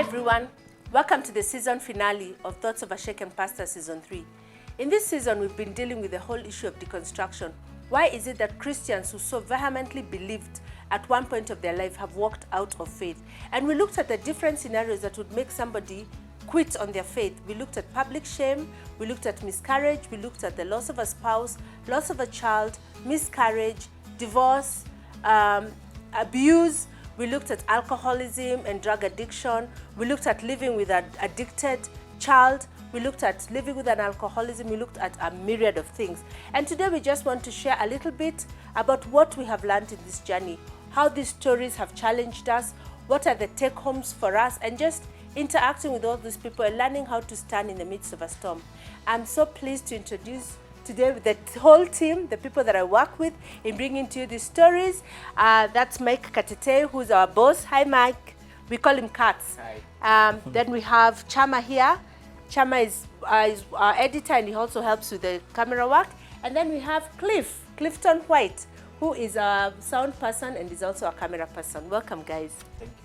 everyone. Welcome to the season finale of Thoughts of a Shaken Pastor Season 3. In this season, we've been dealing with the whole issue of deconstruction. Why is it that Christians who so vehemently believed at one point of their life have walked out of faith? And we looked at the different scenarios that would make somebody quit on their faith. We looked at public shame, we looked at miscarriage, we looked at the loss of a spouse, loss of a child, miscarriage, divorce, abuse. We looked at alcoholism and drug addiction. We looked at living with an addicted child. We looked at living with an alcoholism. We looked at a myriad of things. And today we just want to share a little bit about what we have learned in this journey, how these stories have challenged us, what are the take-homes for us, and just interacting with all these people and learning how to stand in the midst of a storm. I'm so pleased to introduce today with the whole team, the people that I work with in bringing to you these stories. That's Mike Katete, who's our boss. Hi, Mike. We call him Katz. Hi. Then we have Chama here. Chama is our editor, and he also helps with the camera work. And then we have Clifton White, who is a sound person and is also a camera person. Welcome, guys. Thank you.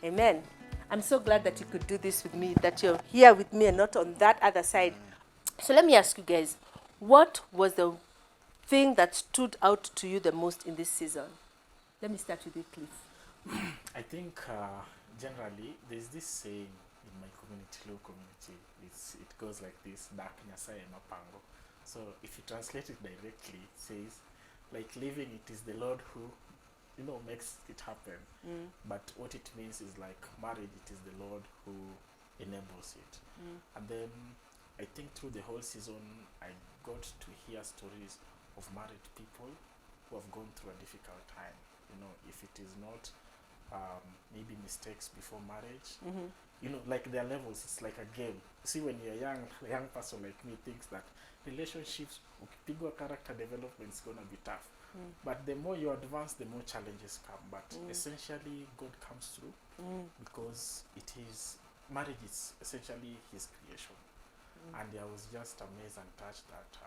Amen. I'm so glad that you could do this with me, that you're here with me and not on that other side. So let me ask you guys, what was the thing that stood out to you the most in this season? Let me start with you, Cliff. I think generally there's this saying in my community, low community. It goes like this: "Dak nyasaye mapango." So if you translate it directly, it says, like, living it is the Lord who, makes it happen. But what it means is, like, marriage, it is the Lord who enables it. And then I think through the whole season, I got to hear stories of married people who have gone through a difficult time. If it is not maybe mistakes before marriage, like their levels, it's like a game. See, when you're a young person like me thinks that relationships, ukipigwa character development is going to be tough. But the more you advance, the more challenges come. But essentially, God comes through because marriage is essentially His creation. And I was just amazed and touched that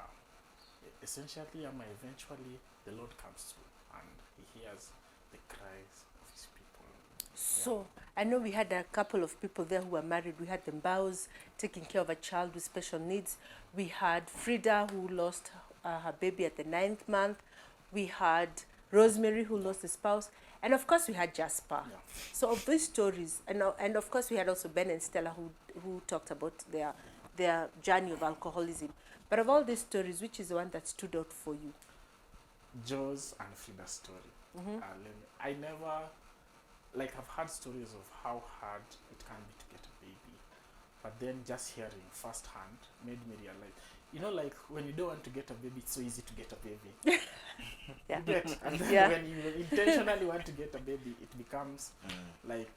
essentially, eventually, the Lord comes through and He hears the cries of His people. So, I know we had a couple of people there who were married. We had the Mbaus taking care of a child with special needs. We had Frida, who lost her baby at the 9th month. We had Rosemary, who lost a spouse. And of course, we had Jasper. Yeah. So of these stories, and of course, we had also Ben and Stella, who talked about their journey of alcoholism. But of all these stories, which is the one that stood out for you? Joe's and Frida's story. I never, I've heard stories of how hard it can be to get a baby. But then just hearing firsthand made me realize, like when you don't want to get a baby, it's so easy to get a baby. Yeah. You get? And then when you intentionally want to get a baby, it becomes like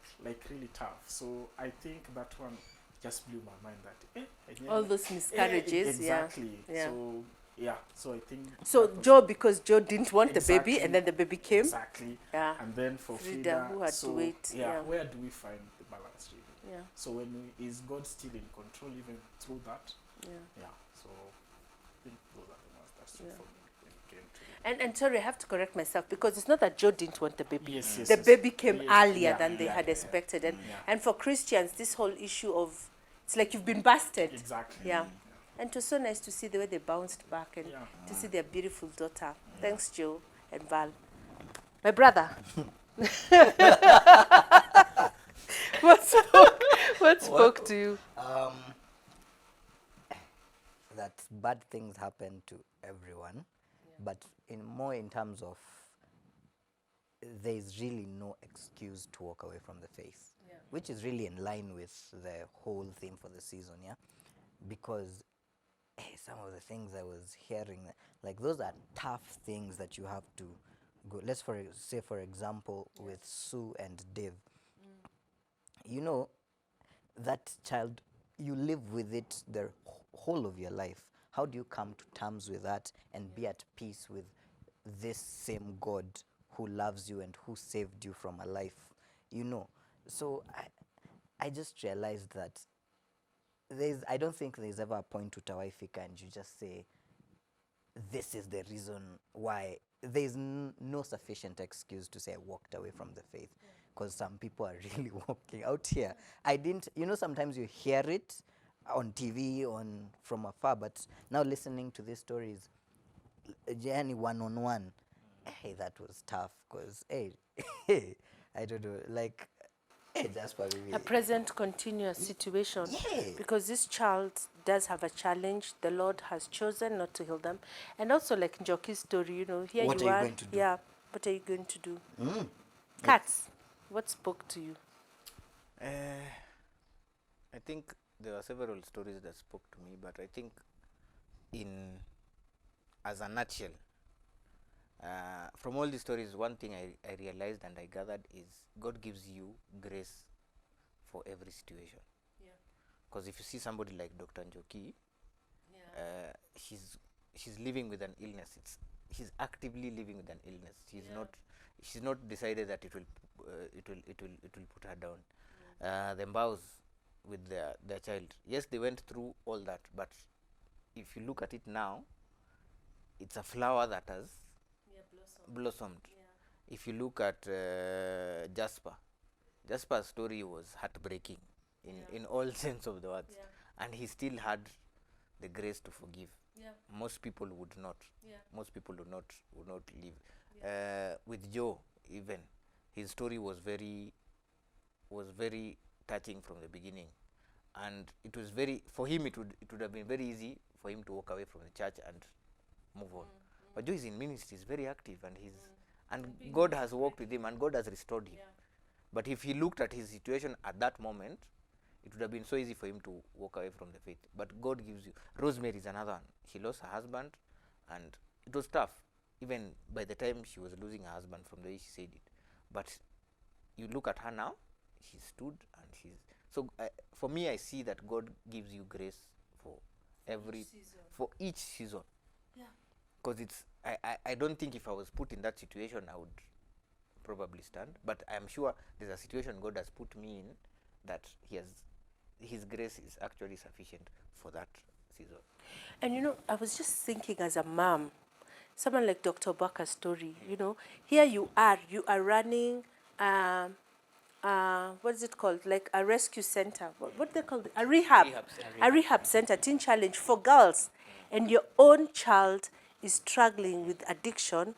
really tough. So I think that one just blew my mind that all those miscarriages. Exactly. Yeah. So I think Joe, because Joe didn't want the Exactly. baby, and then the baby came. Exactly. Yeah. And then for Frida, who had to wait. Yeah, where do we find the balance really? Yeah. So is God still in control even through that? Yeah. So I think those are the ones that stood for me when it came to And sorry, I have to correct myself, because it's not that Joe didn't want the baby. Yes, The baby came earlier Yeah, than they yeah, had yeah. expected. Yeah. And for Christians, this whole issue of, it's like you've been busted. Exactly. Yeah. And it was so nice to see the way they bounced back and to see their beautiful daughter. Thanks, Joe and Val. My brother. What spoke to you? That bad things happen to everyone, but in terms of there is really no excuse to walk away from the faith, which is really in line with the whole theme for the season, because some of the things I was hearing, like, those are tough things that you have to go. Let's say, for example, with Sue and Dave, that child, you live with it the whole of your life. How do you come to terms with that and be at peace with this same God who loves you and who saved you from a life? So I just realized that I don't think there's ever a point to utawaifika and you just say, this is the reason why there's no sufficient excuse to say I walked away from the faith, because some people are really walking out here. I didn't, sometimes you hear it on TV, from afar, but now listening to these stories, journey one-on-one, hey, that was tough, because, hey, I don't know, like, hey, that's why we A present continuous situation. Yeah. Because this child does have a challenge. The Lord has chosen not to heal them. And also, like Njoki's story, here What you are you are. going to do? Yeah, what are you going to do? Cats, what spoke to you? I think there are several stories that spoke to me, but I think as a nutshell, from all these stories, one thing I realized and I gathered is God gives you grace for every situation. Because if you see somebody like Dr. Njoki, she's living with an illness. She's actively living with an illness. She's not decided that it will put her down. The Mbaos with their child, yes, they went through all that, but if you look at it now, it's a flower that has blossomed. If you look at Jasper's story was heartbreaking in all sense of the words, and he still had the grace to forgive. Most people would not. Most people would not live. With Joe, even his story was very touching from the beginning, and it was very, for him it would have been very easy for him to walk away from the church and move on. But Joe is in ministry, he's very active, and God has walked with him and God has restored him. But if he looked at his situation at that moment, it would have been so easy for him to walk away from the faith. But God gives you. Rosemary is another one. She lost her husband, and it was tough. Even by the time she was losing her husband, from the way she said it. But you look at her now, she stood, and she's so. For me, I see that God gives you grace for each season. Because I don't think if I was put in that situation, I would probably stand. But I am sure there's a situation God has put me in that His grace is actually sufficient for that season. And I was just thinking, as a mom, someone like Dr. Baka's story, here you are running, what is it called? Like a rescue center. What they call it? A rehab. A rehab center, teen challenge for girls. And your own child is struggling with addiction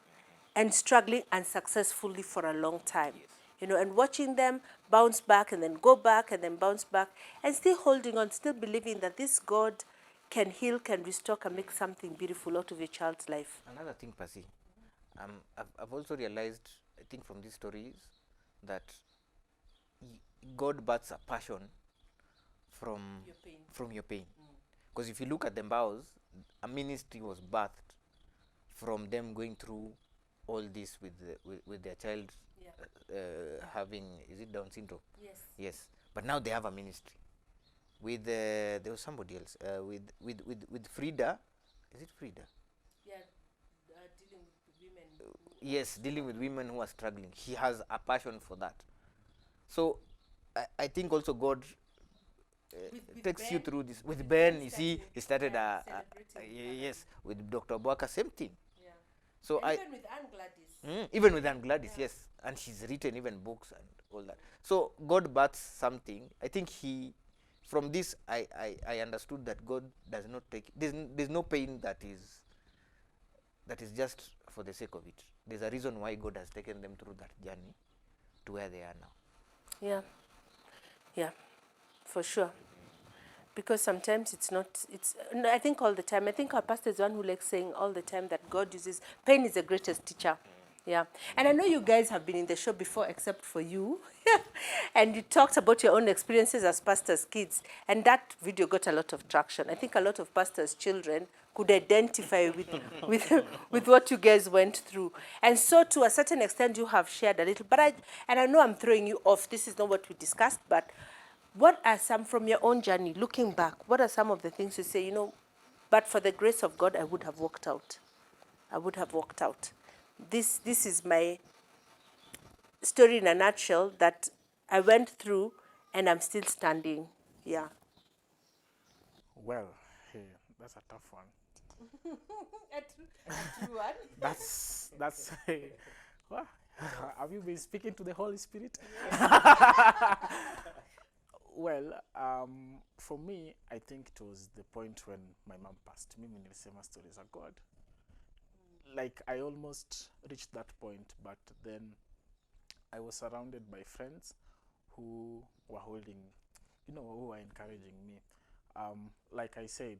and struggling unsuccessfully for a long time. And watching them bounce back and then go back and then bounce back, and still holding on, still believing that this God can heal, can restore, can make something beautiful out of your child's life. Another thing, Percy, I've also realized, I think from these stories, that God births a passion from your pain. Because if you look at the Mbaos, a ministry was birthed from them going through all this with their child having, is it Down syndrome? Yes. But now they have a ministry. With there was somebody else with Frida. Is it Frida? Yeah, dealing with women. Yes, dealing with women who are struggling. He has a passion for that. So I think also God takes you through this. With Ben, you see, he started yes, with Dr. Boaka, same thing. So and even with Anne Gladys. Even with Anne Gladys, yes. And she's written even books and all that. So God births something. I think from this, I understood that God does not take, there's no pain that is just for the sake of it. There's a reason why God has taken them through that journey to where they are now. Yeah, for sure. Because sometimes I think all the time, I think our pastor is one who likes saying all the time that God uses, pain is the greatest teacher. Yeah. And I know you guys have been in the show before, except for you. And you talked about your own experiences as pastors' kids. And that video got a lot of traction. I think a lot of pastors' children could identify with what you guys went through. And so to a certain extent, you have shared a little. And I know I'm throwing you off. This is not what we discussed, but what are some, from your own journey, looking back, what are some of the things you say, but for the grace of God, I would have walked out. I would have walked out. This is my story in a nutshell, that I went through and I'm still standing. Yeah. Well, hey, that's a tough one. A true one. That's What? Have you been speaking to the Holy Spirit? Well, for me, I think it was the point when my mom passed. Mimi nilisema stories of God. Like I almost reached that point, but then I was surrounded by friends who were holding, who were encouraging me. Like I said,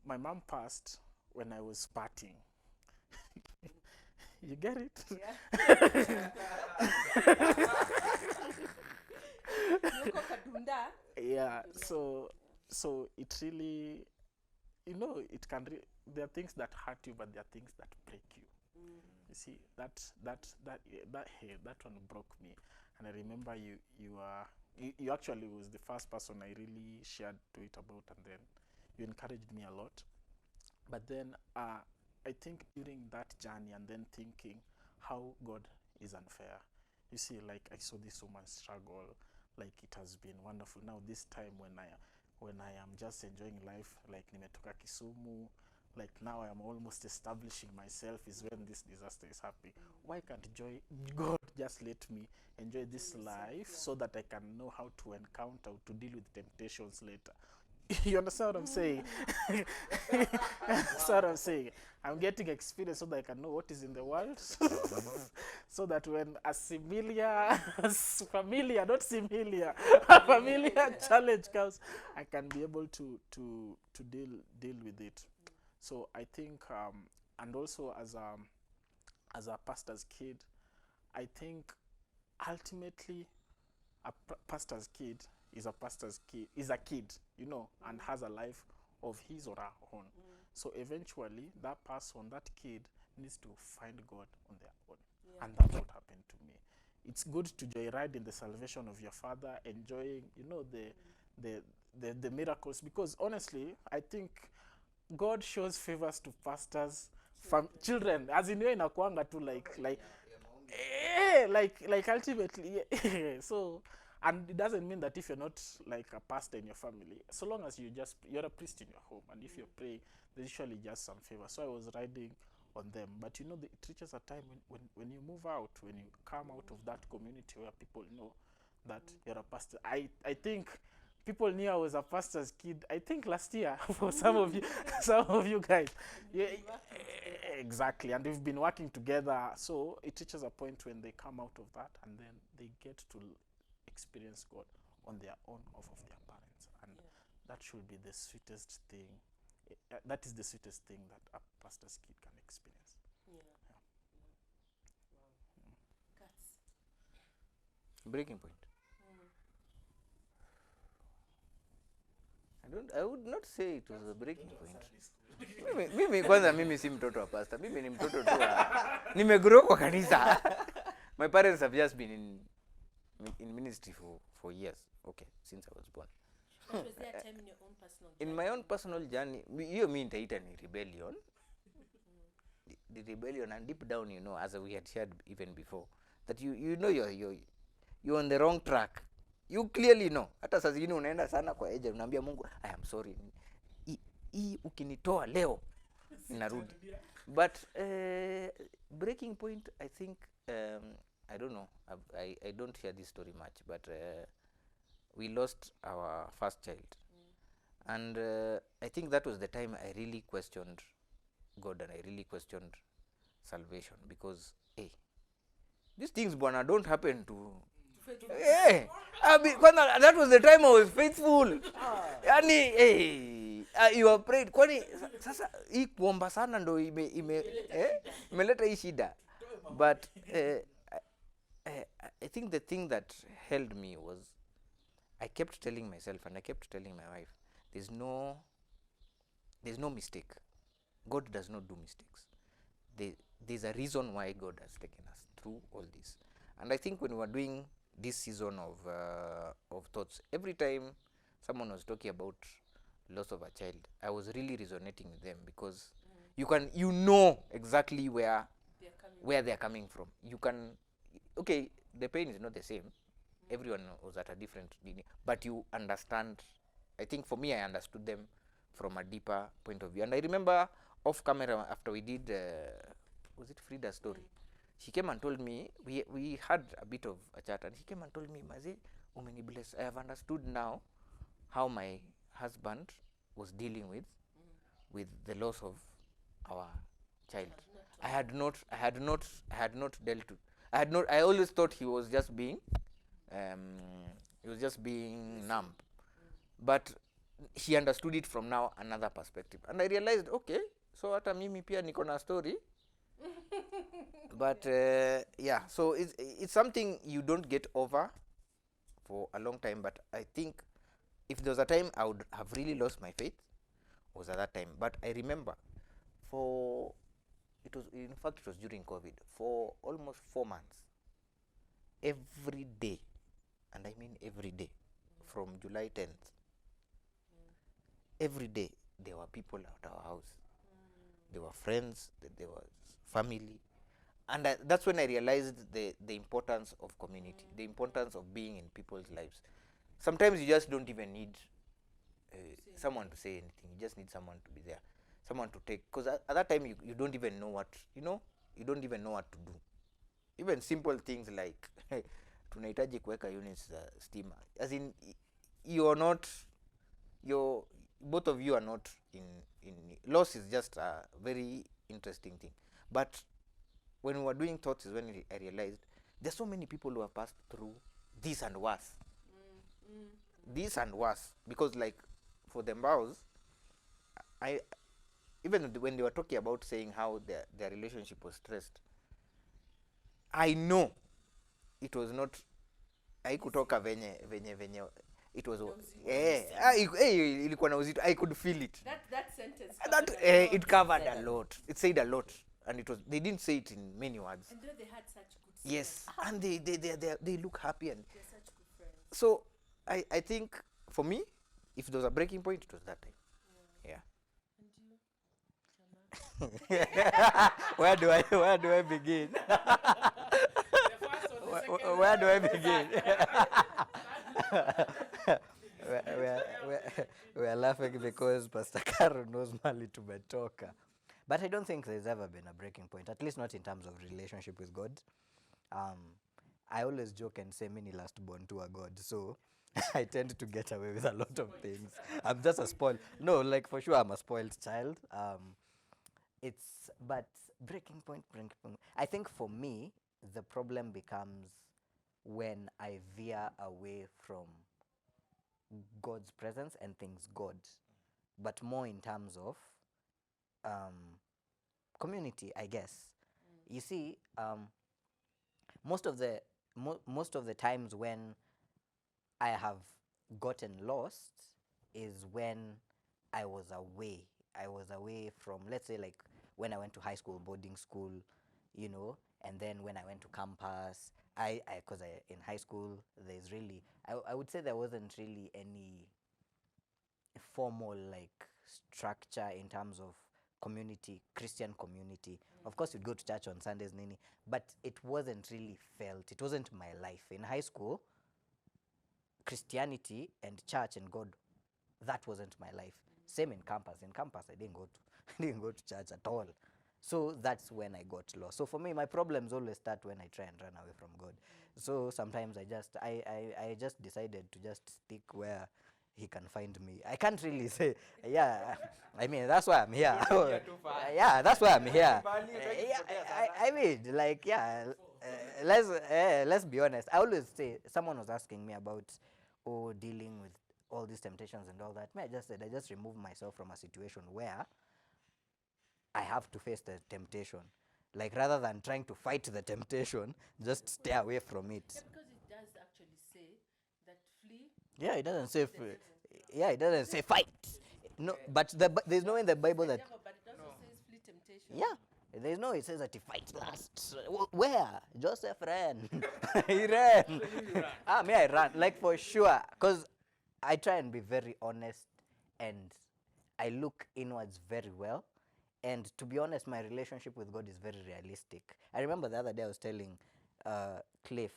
my mom passed when I was partying. You get it? Yeah. Yuko kadunda. Yeah. So it really, it can. There are things that hurt you, but there are things that break you. You see that one broke me, and I remember you actually was the first person I really shared to it about, and then you encouraged me a lot. But then I think during that journey and then thinking how God is unfair. You see, like I saw this woman struggle, like it has been wonderful. Now this time when I am just enjoying life, like nimetoka Kisumu, like now I am almost establishing myself, is when this disaster is happening. Why can't God just let me enjoy this life so that I can know how to encounter, to deal with temptations later? You understand what I'm saying? That's what I'm saying. I'm getting experience so that I can know what is in the world. So that when a familiar, not similar, a familiar challenge comes, I can be able to deal with it. So I think, and also as a pastor's kid, I think ultimately a pastor's kid is a pastor's kid, is a kid, and has a life of his or her own. So eventually that person, that kid, needs to find God on their own. Yeah. And that's what happened to me. It's good to joyride in the salvation of your father, enjoying, the miracles, because honestly, I think God shows favors to pastors, children, as in inakuanga tu like ultimately. So, and it doesn't mean that if you're not like a pastor in your family, so long as you're a priest in your home, and if you're praying, there's usually just some favor. So I was riding on them, but it reaches a time when you move out, when you come out of that community where people know that you're a pastor. I think people knew I was a pastor's kid, I think last year, for some of you guys. Yeah, exactly. And we've been working together. So it reaches a point when they come out of that, and then they get to experience God on their own, off of their parents. And that should be the sweetest thing. That is the sweetest thing that a pastor's kid can experience. Breaking point. I would not say it was a breaking point. Mimi kwanza, mimi si mtoto wa pastor. Mimi ni mtoto tu nimegrow kwa kanisa. My parents have just been in ministry for years. Okay, since I was born. What was there a time in your own personal journey? In my own personal journey, hiyo mimi nitaita ni rebellion. The rebellion, and deep down, as we had shared even before, that you're on the wrong track. You clearly know. Hata saa zingine unaenda sana kwa agent, unaambia Mungu, I am sorry. Hii ukinitoa leo ninarudi. But breaking point, I think, I don't know. I don't hear this story much, but we lost our first child. And I think that was the time I really questioned God, and I really questioned salvation, because these things, bwana, don't happen to that was the time I was faithful. Yani you have prayed, kwani sasa hii kuomba sana ndo imeleta hii shida. But I think the thing that held me was I kept telling myself, and I kept telling my wife, there's no mistake. God does not do mistakes. There's a reason why God has taken us through all this. And I think when we were doing this season of thoughts, every time someone was talking about loss of a child, I was really resonating with them, because you know exactly where they're coming from. You can, okay, the pain is not the same. Everyone was at a different lineage, but you understand. I think for me, I understood them from a deeper point of view. And I remember off camera after we did was it Frida's story. She came and told me, we had a bit of a chat, and she came and told me, Mazi, umeni bless, I have understood now how my husband was dealing with the loss of our child. I had not dealt with, I always thought he was just being numb. But he understood it from now another perspective. And I realized, okay, so hata mimi pia niko na story. But yeah, so it's something you don't get over for a long time. But I think if there was a time I would have really lost my faith, was at that time. But I remember it was during COVID, for almost 4 months, every day, and I mean every day, from July 10th, every day there were people at our house. There were friends, there was family. And that's when I realized the importance of community, the importance of being in people's lives. Sometimes you just don't even need someone to say anything. You just need someone to be there, someone to take. Because at that time, you don't even know what, you don't even know what to do. Even simple things like, tunahitaji kuweka units za stima. As in, both of you are not in loss is just a very interesting thing. But when we were doing thoughts is when I realized there's so many people who have passed through this and worse. This and worse. Because like for the Mbaos, even when they were talking about saying how their relationship was stressed, I know it was not, haikutoka venye it was ilikuwa na uzito. I could feel it. That sentence it covered a lot. It said a lot, and they didn't say it in many words. And they had such good friends. Yes, and they look happy, and they're such good friends. So I think for me, if there was a breaking point, it was that time. Yeah. And you? Where do I begin? Where do I begin? We're laughing because Pastor Carole knows mali tumetoka. But I don't think there's ever been a breaking point, at least not in terms of relationship with God. I always joke and say mini last born to a God, so I tend to get away with a lot of things. I'm just a spoiled, no, like for sure I'm a spoiled child. But breaking point. I think for me, the problem becomes when I veer away from God's presence and things God, but more in terms of community, I guess. You see, most of the times when I have gotten lost is when I was away. I was away from, let's say, like when I went to high school, boarding school, and then when I went to campus, because in high school, there's really, I would say there wasn't really any formal like structure in terms of community, Christian community. Of course, you'd go to church on Sundays, nini, but it wasn't really felt. It wasn't my life. In high school, Christianity and church and God, that wasn't my life. Same in campus. In campus, I didn't go to church at all. So that's when I got lost. So for me, my problems always start when I try and run away from God. So sometimes I just decided to just stick where he can find me. I can't really say, yeah, I mean, that's why I'm here. Yeah, that's why I'm here. I mean, like, yeah, let's be honest. I always say, someone was asking me about, dealing with all these temptations and all that. I just said, I just remove myself from a situation where I have to face the temptation. Like, rather than trying to fight the temptation, just stay away from it. Yeah, because it does actually say that flee. Yeah, it doesn't say it doesn't say fight. No, but there's no in the Bible that. But it also says flee temptation. Yeah, there's no. It says that he fights last. Where? Joseph ran. He ran. Me, I ran, like, for sure, because I try and be very honest, and I look inwards very well. And to be honest, my relationship with God is very realistic. I remember the other day I was telling Cliff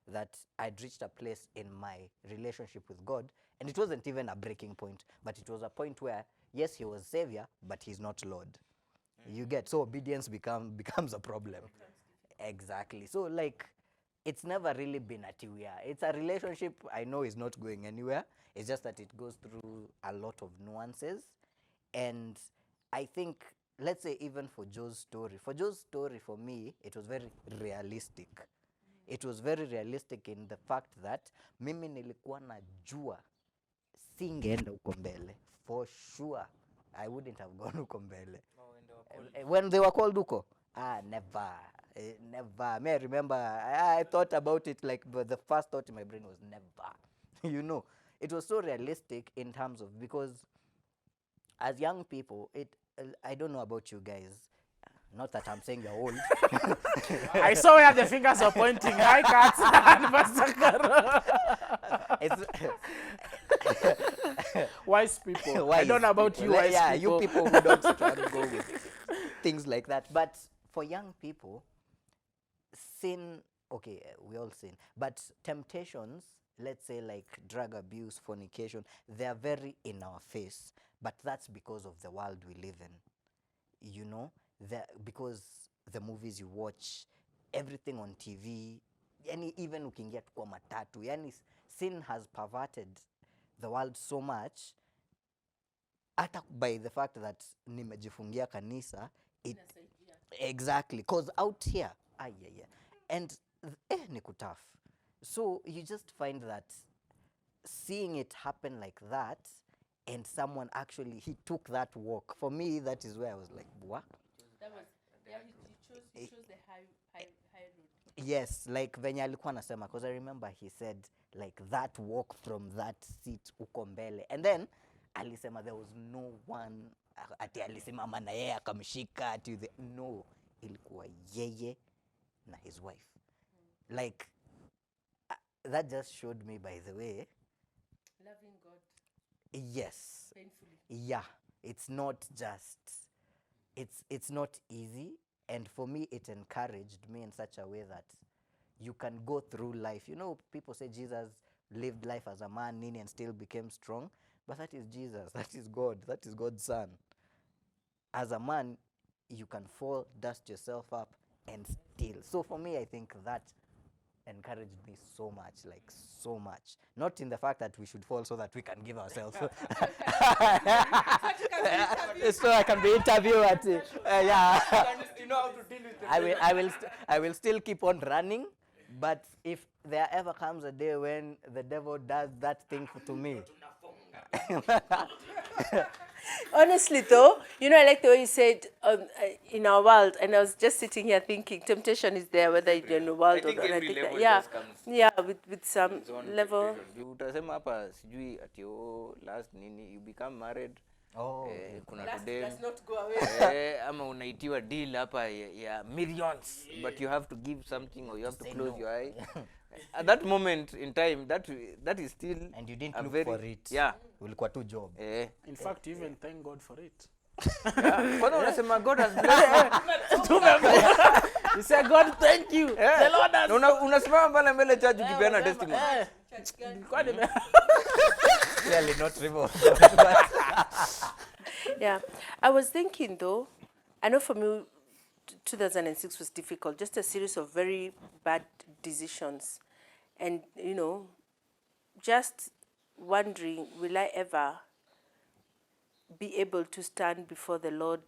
that I'd reached a place in my relationship with God, and it wasn't even a breaking point, but it was a point where, yes, he was Savior, but he's not Lord. You get, so obedience becomes a problem. Exactly. So like, it's never really been at we are. It's a relationship I know is not going anywhere. It's just that it goes through a lot of nuances. And I think, let's say even for Joe's story, for me, it was very realistic. It was very realistic in the fact that mimi nilikuwa najua singeenda huko mbele. For sure, I wouldn't have gone huko mbele. When they were called huko, never. Never. May I remember, I thought about it like, but the first thought in my brain was never. You know, it was so realistic in terms of, because as young people, I don't know about you guys. Not that I'm saying you're old. I saw where the fingers are pointing. Hi, Cats and Pastor Carole. Wise people. I don't know about people. you, wise yeah, people. you people who don't struggle with things like that. But for young people, sin, okay, we all sin, but temptations, let's say like drug abuse, fornication, they are very in our face. But that's because of the world we live in. You know, because the movies you watch, everything on TV, yani even ukiingia tu kwa matatu, yani sin has perverted the world so much, hata by the fact that nimejifungia kanisa, exactly, because out here, and ni tough. So you just find that seeing it happen like that, and someone actually, he took that walk. For me, that is where I was like, what? That was, yeah, he chose the high road. Yes, like venye alikuwa anasema, because I remember he said like that walk from that seat uko mbele, and then alisema there was no one ati alisimama na yeye akamshika ati no, ilikuwa yeye na his wife. Like that just showed me, by the way, Loving God. Yes. Painfully. Yeah, it's not just, it's not easy, and for me it encouraged me in such a way that you can go through life. You know, people say Jesus lived life as a man, nini, and still became strong, but that is Jesus, that is God, that is God's son. As a man, you can fall, dust yourself up, and still. So for me, I think that encouraged me so much, like so much. Not in the fact that we should fall so that we can give ourselves. So I can be interviewed at, yeah. You know how to deal with them. I will still keep on running, but if there ever comes a day when the devil does that thing to me. Honestly, though, you know, I like the way you said in our world, and I was just sitting here thinking, temptation is there, whether you're in the world or not. I think that, yeah, with some level. Utasema hapa sijui ati last nini, you become married. Kuna Let's not go away. Ama unaitiwa deal hapa ya millions, but you have to give something, or you have to close your eye. At that moment in time, that is still, and you didn't look for it. Yeah, ulikuwa tu job. In fact, even thank God for it. Kwanza unasema God has blessed you. You say, God, thank you. The Lord has. Unasimama pale mbele church ukipeana testimony. Clearly not remote. Yeah, I was thinking though, I know for me, 2006 was difficult, just a series of very bad decisions. And, you know, just wondering, will I ever be able to stand before the Lord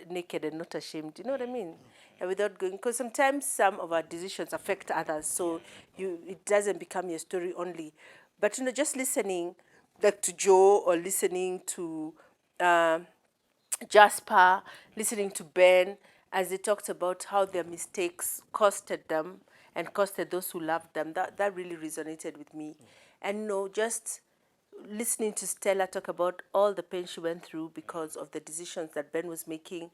naked and not ashamed? You know what I mean? And without going, because sometimes some of our decisions affect others, so it doesn't become your story only. But, you know, just listening like to Joe, or listening to Jasper, listening to Ben, as they talked about how their mistakes costed them and costed those who loved them, that really resonated with me. And, you know, just listening to Stella talk about all the pain she went through because of the decisions that Ben was making,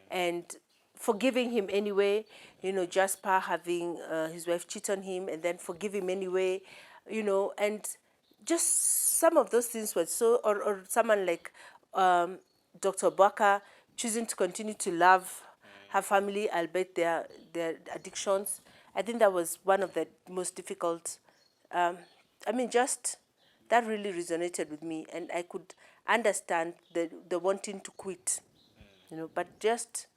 and forgiving him anyway, you know, Jasper having his wife cheat on him and then forgive him anyway, you know, and just some of those things were so, or someone like Dr. Baka choosing to continue to love her family, albeit their addictions. I think that was one of the most difficult, I mean, just that really resonated with me, and I could understand the wanting to quit, you know, but just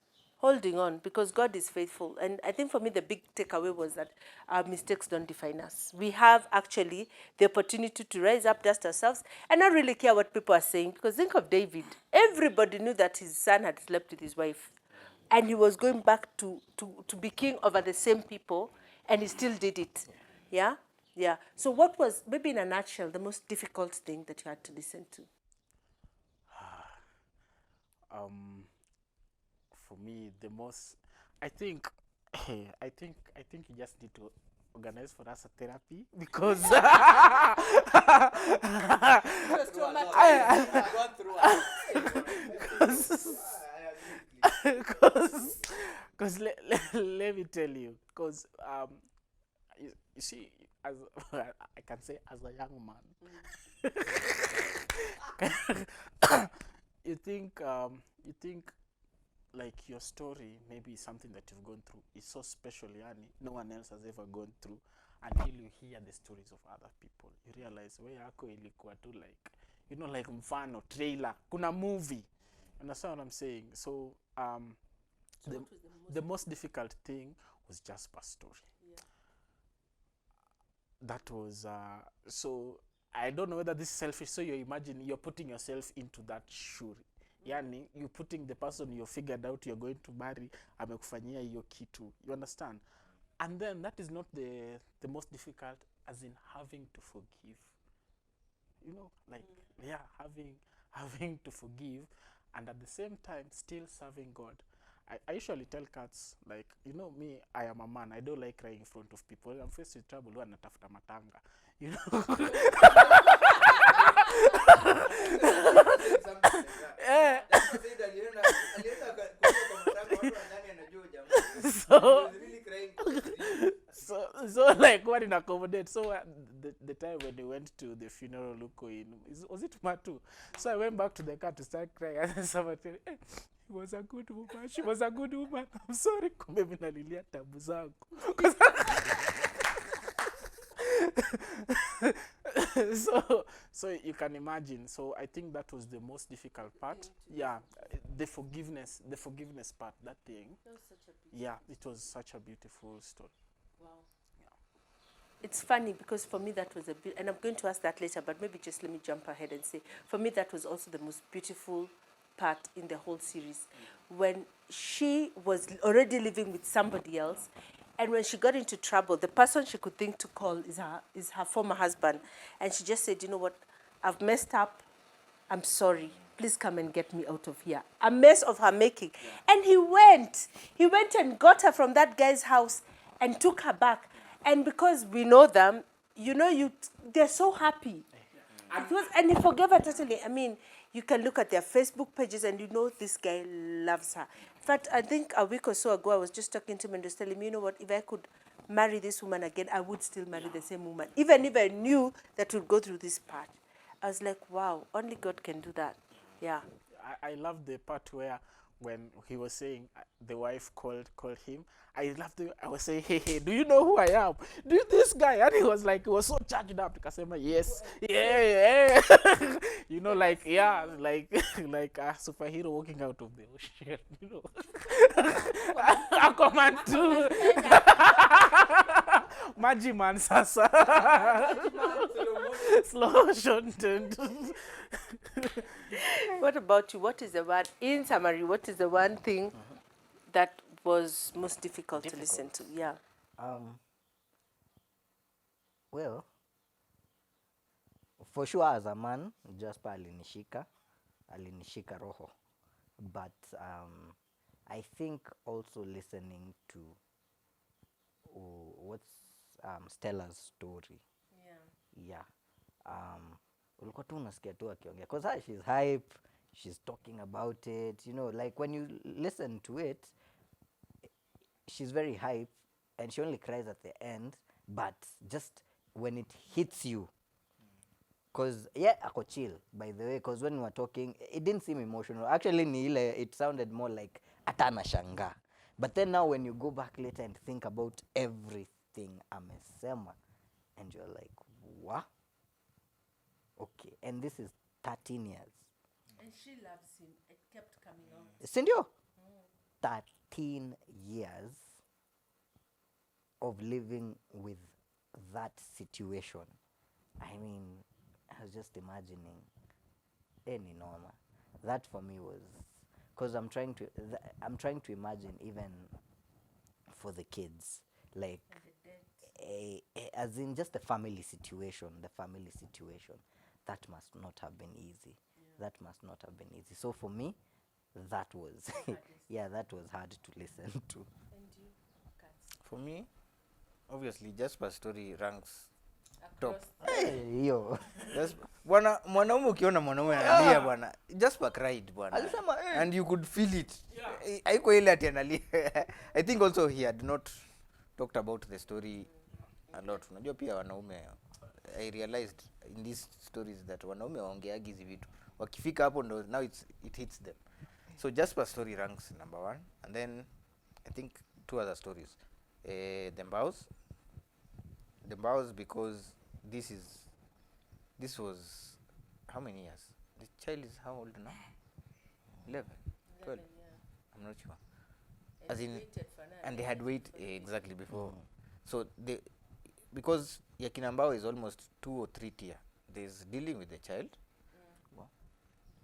holding on, because God is faithful. And I think for me, the big takeaway was that our mistakes don't define us. We have actually the opportunity to rise up, dust ourselves, and not really care what people are saying. Because think of David. Everybody knew that his son had slept with his wife. And he was going back to be king over the same people, and he still did it. Yeah? Yeah. So what was, maybe in a nutshell, the most difficult thing that you had to listen to? For me, the most, I think, I think you just need to organize for us a therapy, because because let me tell you, because you see, as I can say, as a young man, you think like your story maybe something that you've gone through is so special, yani no one else has ever gone through, until you hear the stories of other people. You realize we yako ilikuwa tu like, you know, like mfano trailer, kuna movie. Understand what I'm saying? So the most difficult thing was Jasper's story. Yeah. That was so I don't know whether this is selfish. So you imagine you're putting yourself into that shoe. Yani, you're putting the person you figured out you're going to marry, amekufanyia hiyo kitu. You understand? And then that is not the most difficult, as in having to forgive. You know, like, yeah, having to forgive, and at the same time still serving God. I usually tell cats, like, you know, me, I am a man. I don't like crying in front of people. I'm faced with trouble, huwa natafuta matanga. You know? So like what in accommodate. So the time when they went to the funeral, was it Matu? So I went back to the car to start crying, and then someone said, hey, he was a good woman. She was a good woman. I'm sorry, kumbe mimi nalilia tabu zangu. So you can imagine. So I think that was the most difficult part. Yeah, the forgiveness part. That thing. Yeah, it was such a beautiful story. Wow. Yeah. It's funny because for me that was a bit, and I'm going to ask that later, but maybe just let me jump ahead and say, for me that was also the most beautiful part in the whole series, when she was already living with somebody else, and when she got into trouble, the person she could think to call is her former husband, and she just said, you know what, I've messed up, I'm sorry, please come and get me out of here. A mess of her making. Yeah. And he went and got her from that guy's house and took her back. And because we know them, you know, they're so happy. And he forgave her totally. I mean, you can look at their Facebook pages and you know this guy loves her. In fact, I think a week or so ago, I was just talking to him and just telling him, you know what, if I could marry this woman again, I would still marry the same woman. Even if I knew that we'd go through this part. I was like, wow, only God can do that. Yeah. I love the part where when he was saying the wife called him. I was saying, hey, do you know who I am? Do you this guy? And he was so charged up. Kasema, yes, yeah. You know, like, yeah, like a superhero walking out of the ocean, you know. Aquaman too. Majiman sasa. Slow motion. What about you? What is the one, in summary, what is the one thing that was most difficult to listen to? Yeah. Well, for sure as a man, Jasper alinishika roho. But I think also listening to what's Stella's story. Yeah. Ulikuwa tu unasikia tu akiongea, because she's hype, she's talking about it, you know, like when you listen to it, she's very hype and she only cries at the end, but just when it hits you, because ako chill, by the way, because when we were talking, it didn't seem emotional. Actually, it sounded more like atana shanga. But then now when you go back later and think about everything amesema, and you're like, what? Okay, and this is 13 years. And she loves him. It kept coming on. Sindio? 15 years of living with that situation. I mean, I was just imagining any norma. That for me was, because I'm trying to imagine even for the kids, like as in just the family situation, that must not have been easy. That must not have been easy. So for me, that was yeah, that was hard to listen to. And you, Katz? For me, obviously Jasper's story ranks top. Hey, yo. Bwana mwanaume ukiona mwanaume analia bwana, Jasper cried bwana. Alisema, And you could feel it. Haiko ile ati analia. I think also he had not talked about the story a lot. Unajua pia wanaume, I realized in these stories that wanaume waongeagi hizi vitu. Wakifika hapo ndo now it hits them. So Jasper's story ranks number 1, and then I think 2 other stories. The Mbaos, because this was how many years? The child is how old now? 11, 12. Yeah. I'm not sure. And As in, waited for now. and they had wait exactly before. So they, because Yakinambao is almost 2 or 3 tier. There's dealing with the child.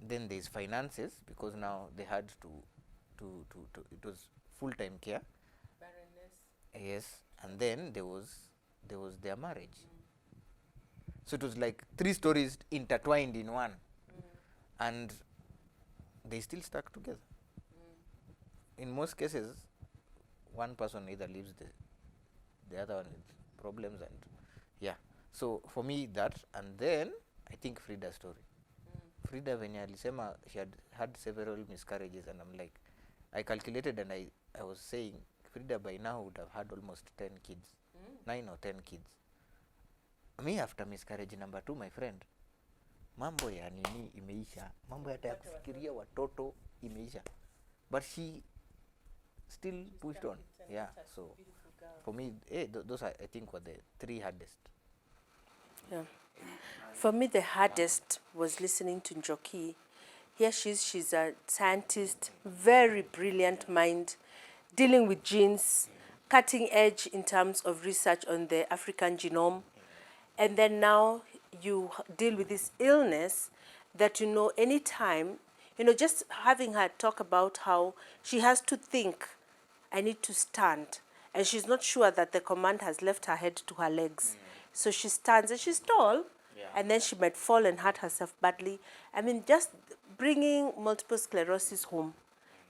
Then there's finances, because now they had to it was full-time care. Barrenness. Yes, and then there was their marriage. So it was like 3 stories intertwined in one, and they still stuck together. In most cases, one person either leaves the other one with problems, and yeah. So for me that, and then I think Frida's story. Frida venye alisema she had several miscarriages, and I'm like, I calculated and I was saying Frida by now would have had almost 10 kids, 9 or 10 kids. Me after miscarriage number 2, my friend, mambo ya nini imeisha, mambo ya kufikiria watoto imeisha, but she still pushed on. Yeah, so for me, those are, I think, were the 3 hardest. Yeah. For me, the hardest was listening to Njoki. Here she's a scientist, very brilliant mind, dealing with genes, cutting edge in terms of research on the African genome. And then now you deal with this illness that, anytime, just having her talk about how she has to think, I need to stand. And she's not sure that the command has left her head to her legs. So she stands and she's tall, and then she might fall and hurt herself badly. I mean, just bringing multiple sclerosis home,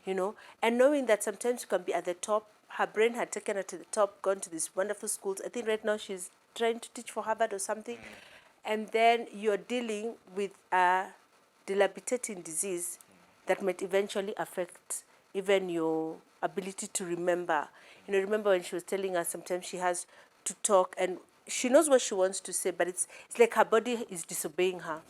and knowing that sometimes you can be at the top. Her brain had taken her to the top, gone to these wonderful schools. I think right now she's trying to teach for Harvard or something. And then you're dealing with a debilitating disease that might eventually affect even your ability to remember. Remember when she was telling us sometimes she has to talk and she knows what she wants to say, but it's like her body is disobeying her.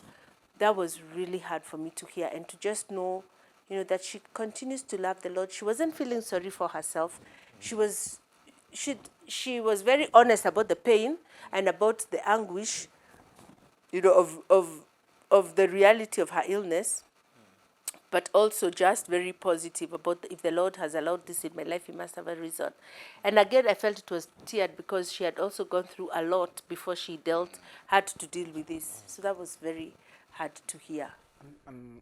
That was really hard for me to hear, and to just know, that she continues to love the Lord. She wasn't feeling sorry for herself. She was very honest about the pain and about the anguish, of the reality of her illness, but also just very positive about if the Lord has allowed this in my life, He must have a reason. And again, I felt it was tiered because she had also gone through a lot before she had to deal with this. So that was very hard to hear. And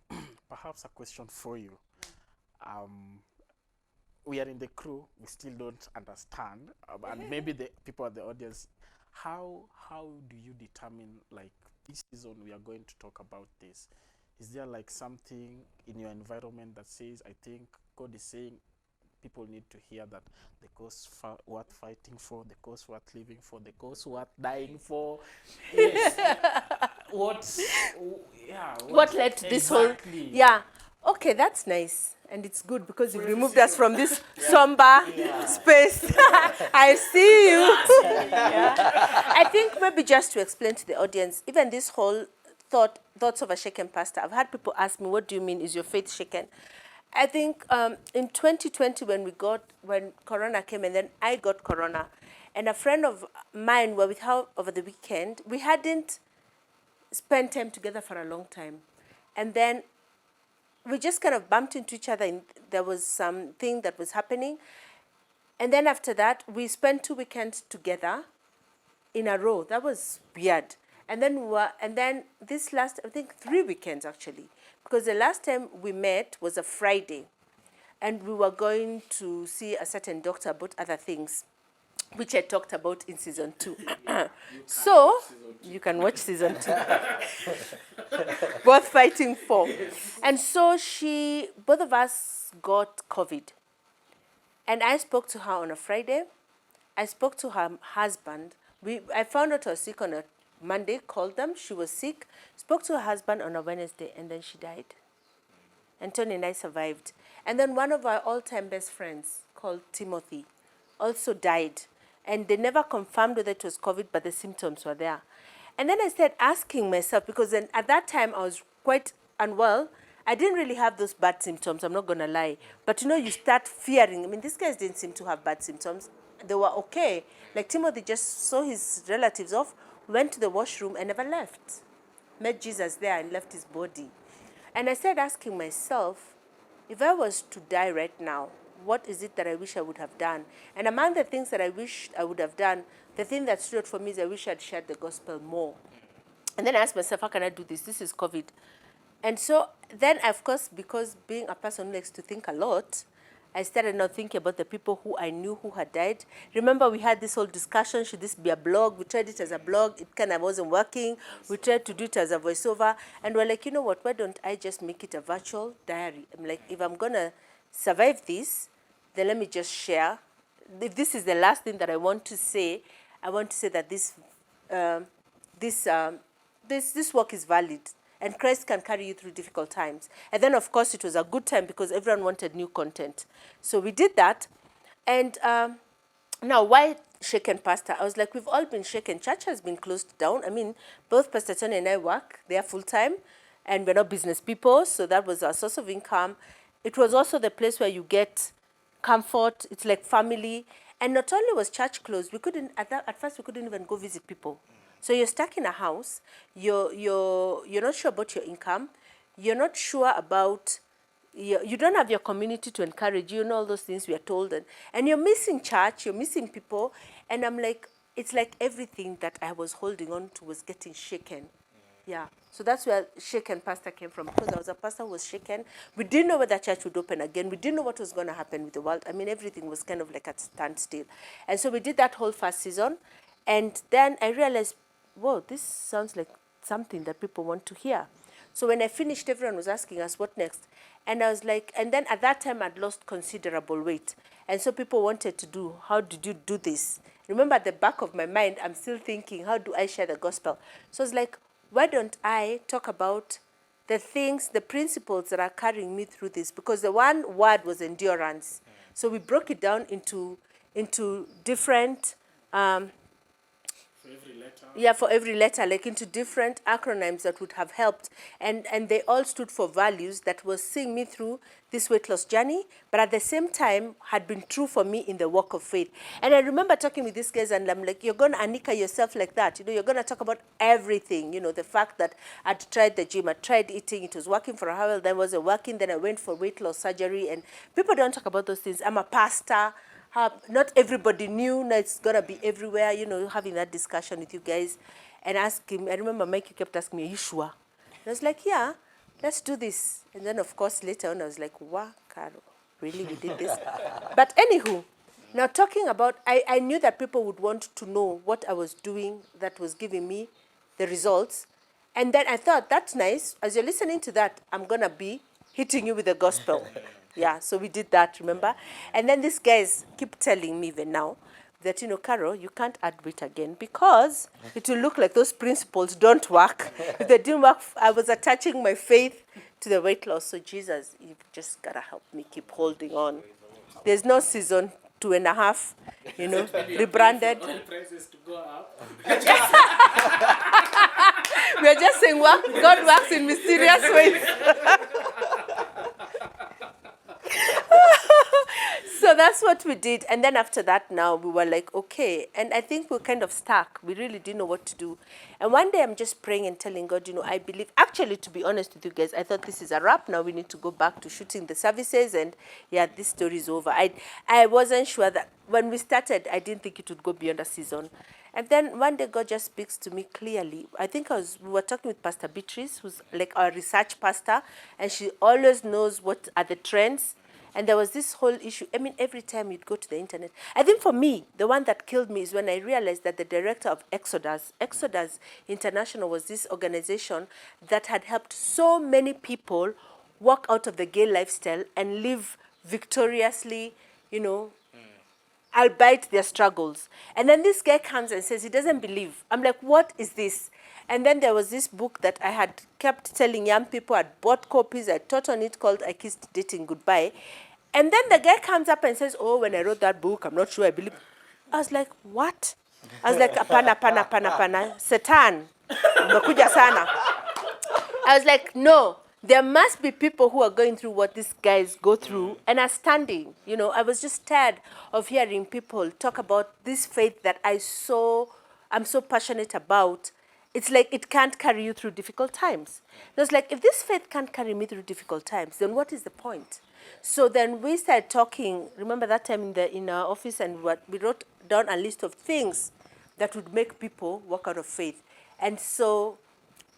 perhaps a question for you. We are in the crew, we still don't understand, and maybe the people at the audience, how do you determine, like, this season we are going to talk about this? Is there like something in your environment that says, I think God is saying people need to hear that the cause worth fighting for, the cause worth living for, the cause worth dying for? Yes. What led to this whole? Yeah. Okay, that's nice. And it's good because you've removed us from this somber space. I see you. I think maybe just to explain to the audience, even this whole thoughts of a shaken pastor, I've had people ask me, what do you mean, is your faith shaken? I think in 2020 when Corona came, and then I got Corona, and a friend of mine were with her over the weekend. We hadn't spent time together for a long time. And then we just kind of bumped into each other, and there was something that was happening. And then after that, we spent 2 weekends together in a row. That was weird. And then this last, I think 3 weekends actually, because the last time we met was a Friday, and we were going to see a certain doctor about other things, which I talked about in season 2. So you can watch season 2. Both fighting for. And so both of us got COVID. And I spoke to her on a Friday. I spoke to her husband. I found out I was sick on a Monday, called them, she was sick, spoke to her husband on a Wednesday, and then she died. And Tony and I survived. And then one of our all-time best friends, called Timothy, also died. And they never confirmed whether it was COVID, but the symptoms were there. And then I started asking myself, because then at that time I was quite unwell. I didn't really have those bad symptoms, I'm not going to lie. But you start fearing. I mean, these guys didn't seem to have bad symptoms. They were okay. Like Timothy just saw his relatives off, went to the washroom and never left. Met Jesus there and left his body. And I started asking myself, if I was to die right now, what is it that I wish I would have done? And among the things that I wish I would have done, the thing that stood out for me is I wish I'd shared the gospel more. And then I asked myself, how can I do this? This is COVID. And so then, of course, because being a person who likes to think a lot, I started now thinking about the people who I knew who had died. Remember, we had this whole discussion, should this be a blog? We tried it as a blog. It kind of wasn't working. We tried to do it as a voiceover. And we're like, you know what, why don't I just make it a virtual diary? I'm like, if I'm going to survive this, then let me just share. If this is the last thing that I want to say, I want to say that this work is valid. And Christ can carry you through difficult times. And then, of course, it was a good time because everyone wanted new content. So we did that. And now, why Shaken Pastor? I was like, we've all been shaken. Church has been closed down. I mean, both Pastor Tony and I work. They are full-time. And we're not business people. So that was our source of income. It was also the place where you get comfort. It's like family. And not only was church closed, we couldn't, at first, we couldn't even go visit people. So you're stuck in a house, you're not sure about your income, you're not sure about, you don't have your community to encourage you, all those things we are told. And you're missing church, you're missing people. And I'm like, it's like everything that I was holding on to was getting shaken. Yeah. So that's where Shaken Pastor came from, because I was a pastor who was shaken. We didn't know whether church would open again. We didn't know what was going to happen with the world. I mean, everything was kind of like at standstill. And so we did that whole first season. And then I realized, whoa, this sounds like something that people want to hear. So when I finished, everyone was asking us, what next? And I was like, and then at that time, I'd lost considerable weight. And so people wanted to do, how did you do this? Remember, at the back of my mind, I'm still thinking, how do I share the gospel? So it's like, why don't I talk about the things, the principles that are carrying me through this? Because the one word was endurance. So we broke it down into different... for every letter, like into different acronyms that would have helped. And they all stood for values that was seeing me through this weight loss journey, but at the same time had been true for me in the walk of faith. And I remember talking with these guys, and I'm like, you're going to Anika yourself like that. You're going to talk about everything. The fact that I'd tried the gym, I tried eating, it was working for a while, then wasn't working, then I went for weight loss surgery. And people don't talk about those things. I'm a pastor. Not everybody knew. Now it's going to be everywhere, having that discussion with you guys. And asking, I remember Mikey kept asking me, are you sure? And I was like, yeah, let's do this. And then, of course, later on, I was like, wow, Carole, really, we did this? But anywho, now talking about, I knew that people would want to know what I was doing that was giving me the results. And then I thought, that's nice. As you're listening to that, I'm going to be hitting you with the gospel. Yeah, so we did that, remember? And then these guys keep telling me even now that, Carole, you can't add weight again because it will look like those principles don't work. If they didn't work, I was attaching my faith to the weight loss. So Jesus, you've just got to help me keep holding on. There's no season 2.5, rebranded. Prices to go up. We're just saying God works in mysterious ways. So that's what we did. And then after that, now we were like, okay. And I think we're kind of stuck. We really didn't know what to do. And one day I'm just praying and telling God, you know, I believe, actually, to be honest with you guys, I thought this is a wrap. Now we need to go back to shooting the services. And yeah, this story is over. I wasn't sure that when we started, I didn't think it would go beyond a season. And then one day God just speaks to me clearly. I think we were talking with Pastor Beatrice, who's like our research pastor, and she always knows what are the trends. And there was this whole issue. I mean, every time you'd go to the internet. I think for me, the one that killed me is when I realized that the director of Exodus International was this organization that had helped so many people walk out of the gay lifestyle and live victoriously, you know, albeit their struggles. And then this guy comes and says he doesn't believe. I'm like, what is this? And then there was this book that I had kept telling young people, I'd bought copies, I taught on it, called I Kissed Dating Goodbye. And then the guy comes up and says, oh, when I wrote that book, I'm not sure I believe. I was like, what? I was like, pana, Satan. Umekuja sana. I was like, no, there must be people who are going through what these guys go through and are standing. You know, I was just tired of hearing people talk about this faith that I'm so passionate about. It's like it can't carry you through difficult times. It was like, if this faith can't carry me through difficult times, then what is the point? So then we started talking. Remember that time in our office, and we wrote down a list of things that would make people walk out of faith. And so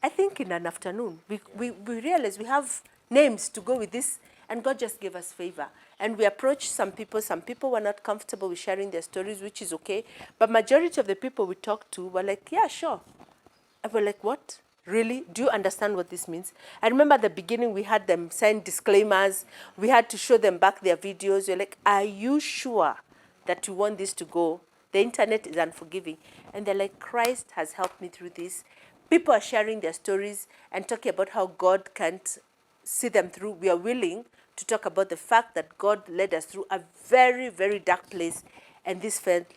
I think in an afternoon, we realized we have names to go with this, and God just gave us favor. And we approached some people. Some people were not comfortable with sharing their stories, which is okay. But majority of the people we talked to were like, yeah, sure. And we're like, what? Really? Do you understand what this means? I remember at the beginning, we had them sign disclaimers. We had to show them back their videos. You're like, are you sure that you want this to go? The internet is unforgiving. And they're like, Christ has helped me through this. People are sharing their stories and talking about how God can't see them through. We are willing to talk about the fact that God led us through a very, very dark place, and this faith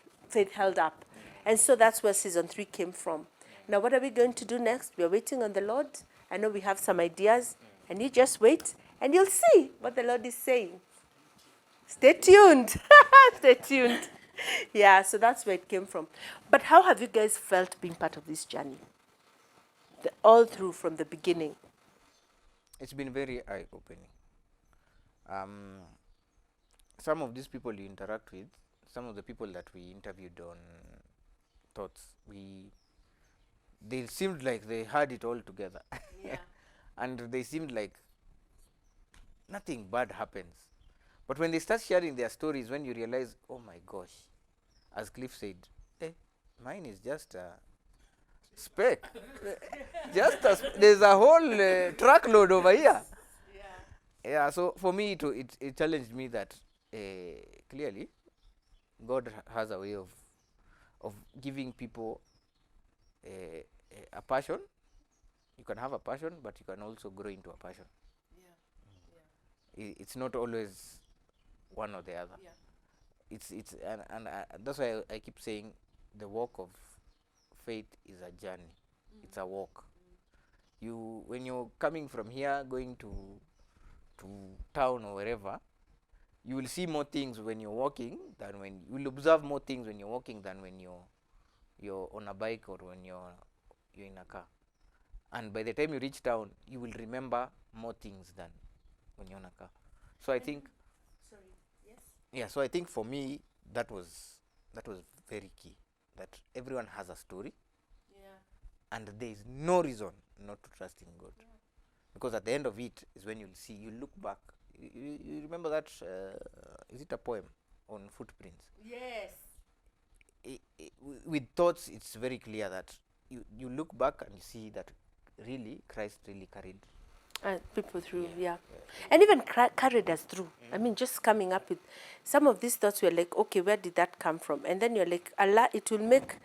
held up. And so that's where season 3 came from. Now, what are we going to do next? We are waiting on the Lord. I know we have some ideas, and you just wait, and you'll see what the Lord is saying. Stay tuned. Stay tuned. Yeah, so that's where it came from. But how have you guys felt being part of this journey? All through from the beginning. It's been very eye-opening. Some of these people you interact with, some of the people that we interviewed on Thoughts, they seemed like they had it all together. Yeah. And they seemed like nothing bad happens. But when they start sharing their stories, when you realize, oh my gosh, as Cliff said, mine is just a speck. There's a whole truckload over here. Yeah, so for me, it challenged me that clearly God has a way of giving people a passion. You can have a passion, but you can also grow into a passion. It's not always one or the other. And that's why I keep saying the walk of faith is a journey. It's a walk. When you're coming from here going to town or wherever, you will see more things when you're walking than when you will observe more things when you're walking than when you're on a bike or when you're in a car. And by the time you reach town, you will remember more things than when you're on a car. So I think so I think for me that was very key, that everyone has a story. And there is no reason not to trust in God. Because at the end of it is when you'll see, you look back. You remember that, is it a poem on footprints? Yes. With Thoughts, it's very clear that you look back and you see that really Christ really carried people through, and even carried us through. I mean, just coming up with some of these thoughts, we're like, okay, where did that come from? And then you're like, Allah, it will make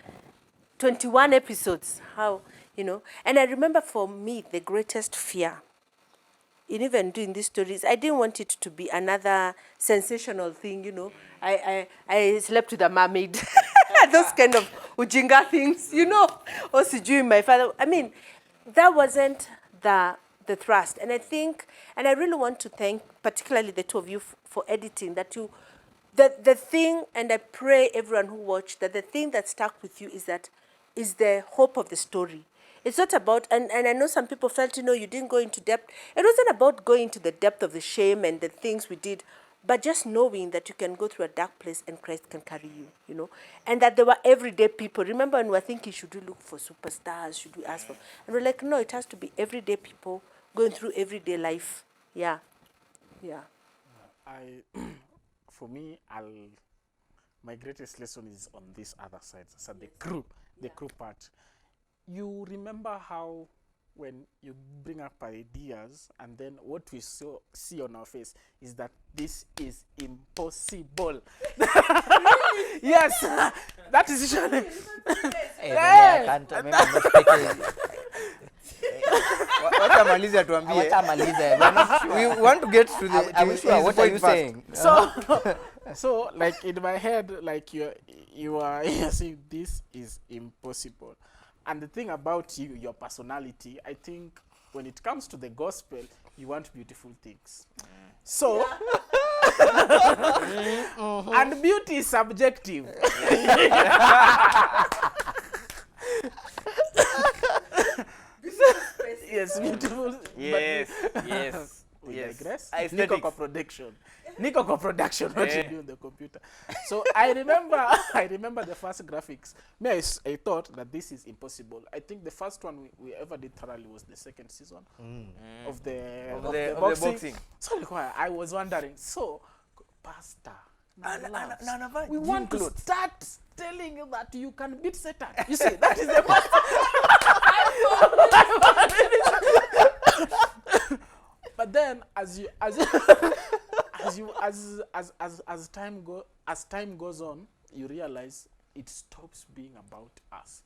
21 episodes. How, And I remember for me, the greatest fear in even doing these stories, I didn't want it to be another sensational thing, I slept with a mermaid. Those kind of ujinga things, or sijui my father. I mean, that wasn't the thrust. And I really want to thank particularly the two of you for editing, that you the thing, and I pray everyone who watched that the thing that stuck with you is the hope of the story. It's not about, and I know some people felt, you didn't go into depth. It wasn't about going into the depth of the shame and the things we did, but just knowing that you can go through a dark place and Christ can carry you, and that there were everyday people. Remember when we were thinking, should we look for superstars? Should we ask for? And we're like, no, it has to be everyday people going through everyday life. Yeah. For me, my greatest lesson is on this other side. So the crew part. You remember how when you bring up ideas and then what we see on our face is that this is impossible. Yes, that is usually. Maybe I can't. Maybe I'm not speaking. Wacha maliza tuambie. Wacha maliza. We're not sure. We want to get to the. I'm sure. What are you saying? So like in my head, like you're saying this is impossible. And the thing about you, your personality, I think when it comes to the gospel, you want beautiful things. So, and beauty is subjective. Yes, beautiful. Yes. We Yes. digress. Aesthetics. Nico co-production, what you do on the computer. So I remember the first graphics. I thought that this is impossible. I think the first one we ever did thoroughly was the second season of the boxing. So like, I was wondering, so Pastor, we want to start telling you that you can beat Satan. You see, that is the first. But then as time goes on, you realize it stops being about us.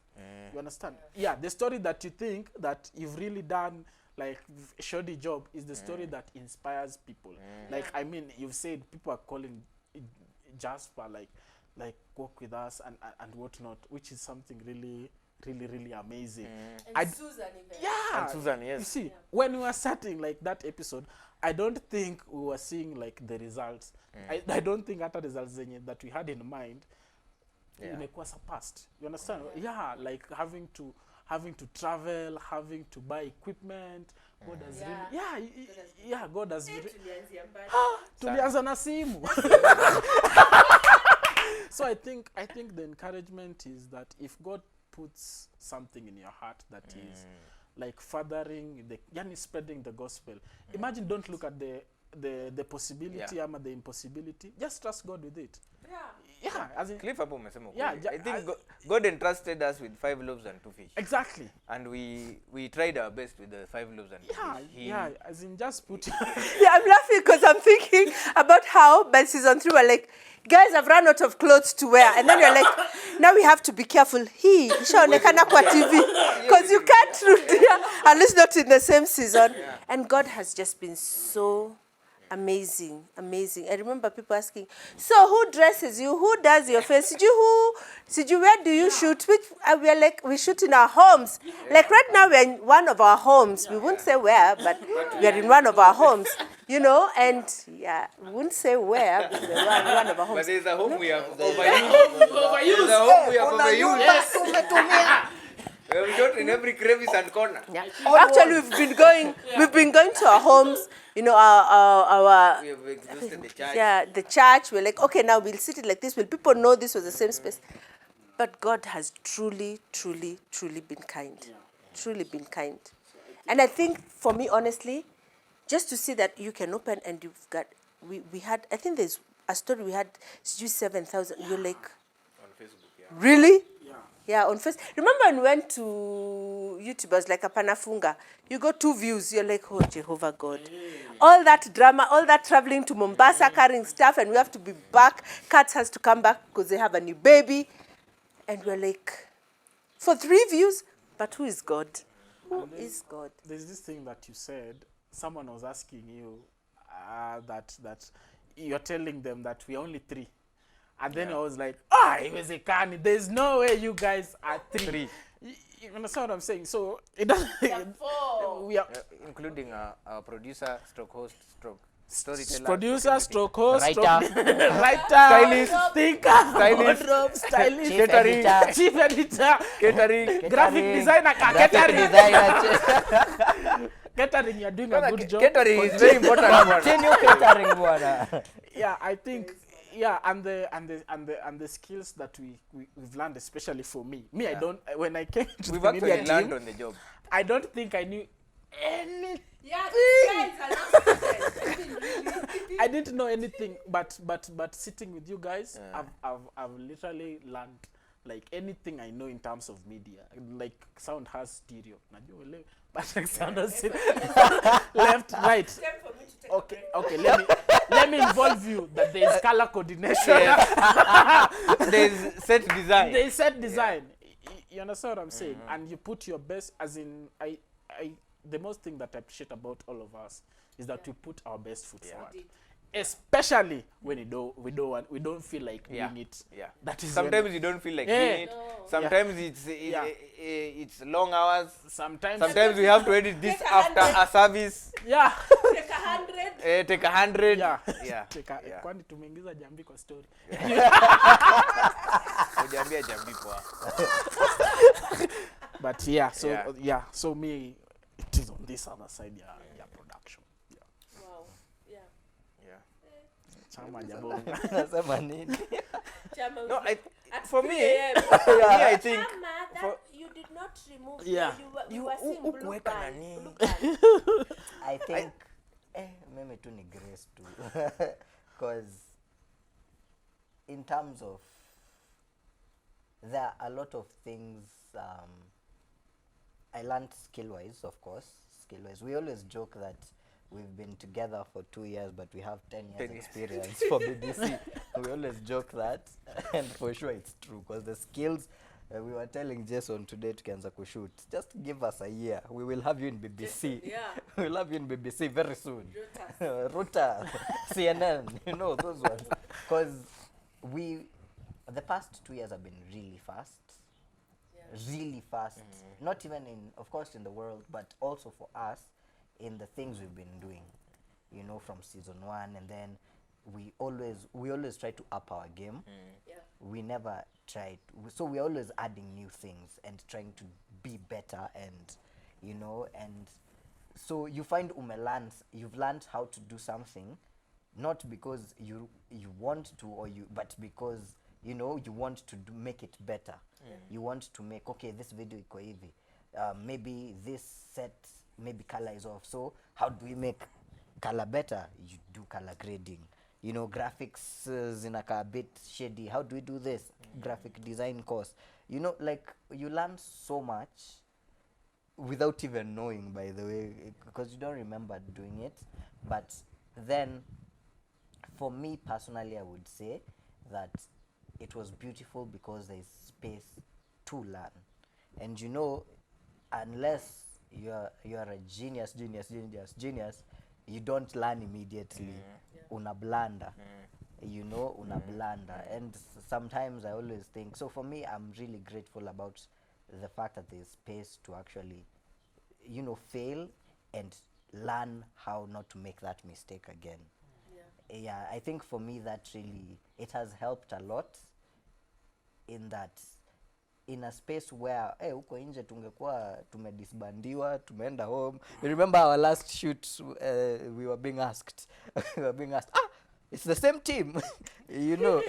You understand? Yeah, the story that you think that you've really done like a shoddy job is the story that inspires people. Like, I mean, you've said people are calling Jasper like walk with us and whatnot, which is something really amazing. And Susan even. Yeah. And Susan, yes. You see, when we were starting like that episode, I don't think we were seeing like the results. I don't think other results that we had in mind imekuwa surpassed. You understand? Yeah, like having to travel, having to buy equipment. God has really, God has really. Tulianza na simu. So I think the encouragement is that if God puts something in your heart that is like furthering spreading the gospel. Imagine, don't look at the possibility or the impossibility. Just trust God with it. Yeah, as in Cliff hapo umesema kweli. I think God entrusted us with 5 loaves and 2 fish. Exactly. And we tried our best with the 5 loaves and 2 fish. As in just put I'm laughing because I'm thinking about how by season 3 we're like, guys, I've run out of clothes to wear, and then you're like, now we have to be careful. Ishaonekana kwa TV because you can't rudia, at least not in the same season. And God has just been so amazing. I remember people asking, so who dresses you? Who does your face? Where do you shoot? We're like, we shoot in our homes. Like right now we're in one of our homes. We wouldn't say where, but we're in one of our homes, and we wouldn't say where, but we're in one of our homes. But there's a home we have overused. There's a home we have overused. Yes. We have shot in every crevice and corner. Yeah. Actually, we've been going to our homes, our We have exhausted the church. Yeah, the church. We're like, okay, now we'll sit it like this. Will people know this was the same space? But God has truly been kind. Truly been kind. And I think for me, honestly, just to see that you can open and you've got, we had, I think there's a story we had, 7,000. You're like, On Facebook, really? Yeah, on first. Remember when we went to YouTubers like a Panafunga, you got 2 views, you're like, oh, Jehovah God. All that drama, all that traveling to Mombasa, carrying stuff, and we have to be back. Katz has to come back because they have a new baby. And we're like, for 3 views? But who is God? Who is God? There's this thing that you said, someone was asking you that you're telling them that we're only 3. And then I was like, iwezekani, there's no way you guys are 3. You understand what I'm saying? So it doesn't. We are 4. We are including our producer, stroke host, stroke storyteller, producer, stroke host, Writer. writer, Stylist. thinker, Stylist. wardrobe, stylist, Chief editor. chief editor, catering. graphic designer, graphic catering. designer. Catering, you're doing a good job. Catering is very important. Continue catering, bwana. Yeah, I think and the skills that we've learned, especially for me. I Yeah. don't, when I came to We've the actually media learned team, on the job. I don't think I knew anything. Yeah, these guys are not students. I didn't know anything, but sitting with you guys, Yeah. I've literally learned like anything I know in terms of media. Like sound has stereo. Najua uelewi, but like sound has stereo. Left, right. Time for me to take a Okay, break. okay. Let me involve you that there is color coordination. There's set design. They set design. You understand what I'm saying? And you put your best, as in the most thing that I appreciate about all of us is that we put our best foot forward. Indeed. Especially when we don't feel like Yeah. doing it. Yeah. That is Sometimes you don't feel like Yeah. doing it. No. Sometimes it's long hours. sometimes Sometimes we have to edit this Take a after a service. yeah. Take 100. Take 100. Yeah. Yeah. Yeah. Kwani tumeingiza jambi kwa story. Ujambia jambi kwa. But yeah, so Yeah. so me it is on this other side yeah production. Yeah. Wow. Yeah. Yeah. Chama jabo. Nasema nini? Chama, No, at for 3 me, a.m. me, I think Chama, that for- you did not remove. Yeah. You were seeing blue hukuweka band. nani? Blue band. I think mimi tu ni grace too. Because in terms of, there are a lot of things I learned skill-wise, of course. Skill-wise, we always joke that we've been together for 2 years, but we have 10 years 10 years. experience for BBC. We always joke that, and for sure it's true, because the skills, we were telling Jason today tukianza kushoot, just give us a year, we will have you in BBC. Yeah. We'll have you in BBC very soon. Reuters. Ruta, CNN, you know, those ones. Because the past 2 years have been really fast. Yeah. Really fast. Not even of course, in the world, but also for us in the things we've been doing. You know, from season 1, and then we always try to up our game. Yeah. We never tried, so we're always adding new things and trying to be better, and you know, and so you find you've learned how to do something, not because you want to, but because you know you want to make it better. You want to make, okay, this video iko hivi, maybe this set, maybe color is off, so how do we make color better? You do color grading. You know, graphics zinaka a bit shady, how do we do this? Graphic design course. You know, like you learn so much without even knowing, by the way, because you don't remember doing it. But then for me personally, I would say that it was beautiful because there's space to learn. And you know, unless you're a genius, you don't learn immediately. Una blunder. You know, una blunder. And sometimes I always think, so for me, I'm really grateful about the fact that there's space to actually, you know, fail and learn how not to make that mistake again. Yeah, I think for me that really, it has helped a lot in that, in a space where huko nje tungekuwa tumedisbandiwa, tumeenda home. You remember our last shoot, we were being asked, it's the same team. You know.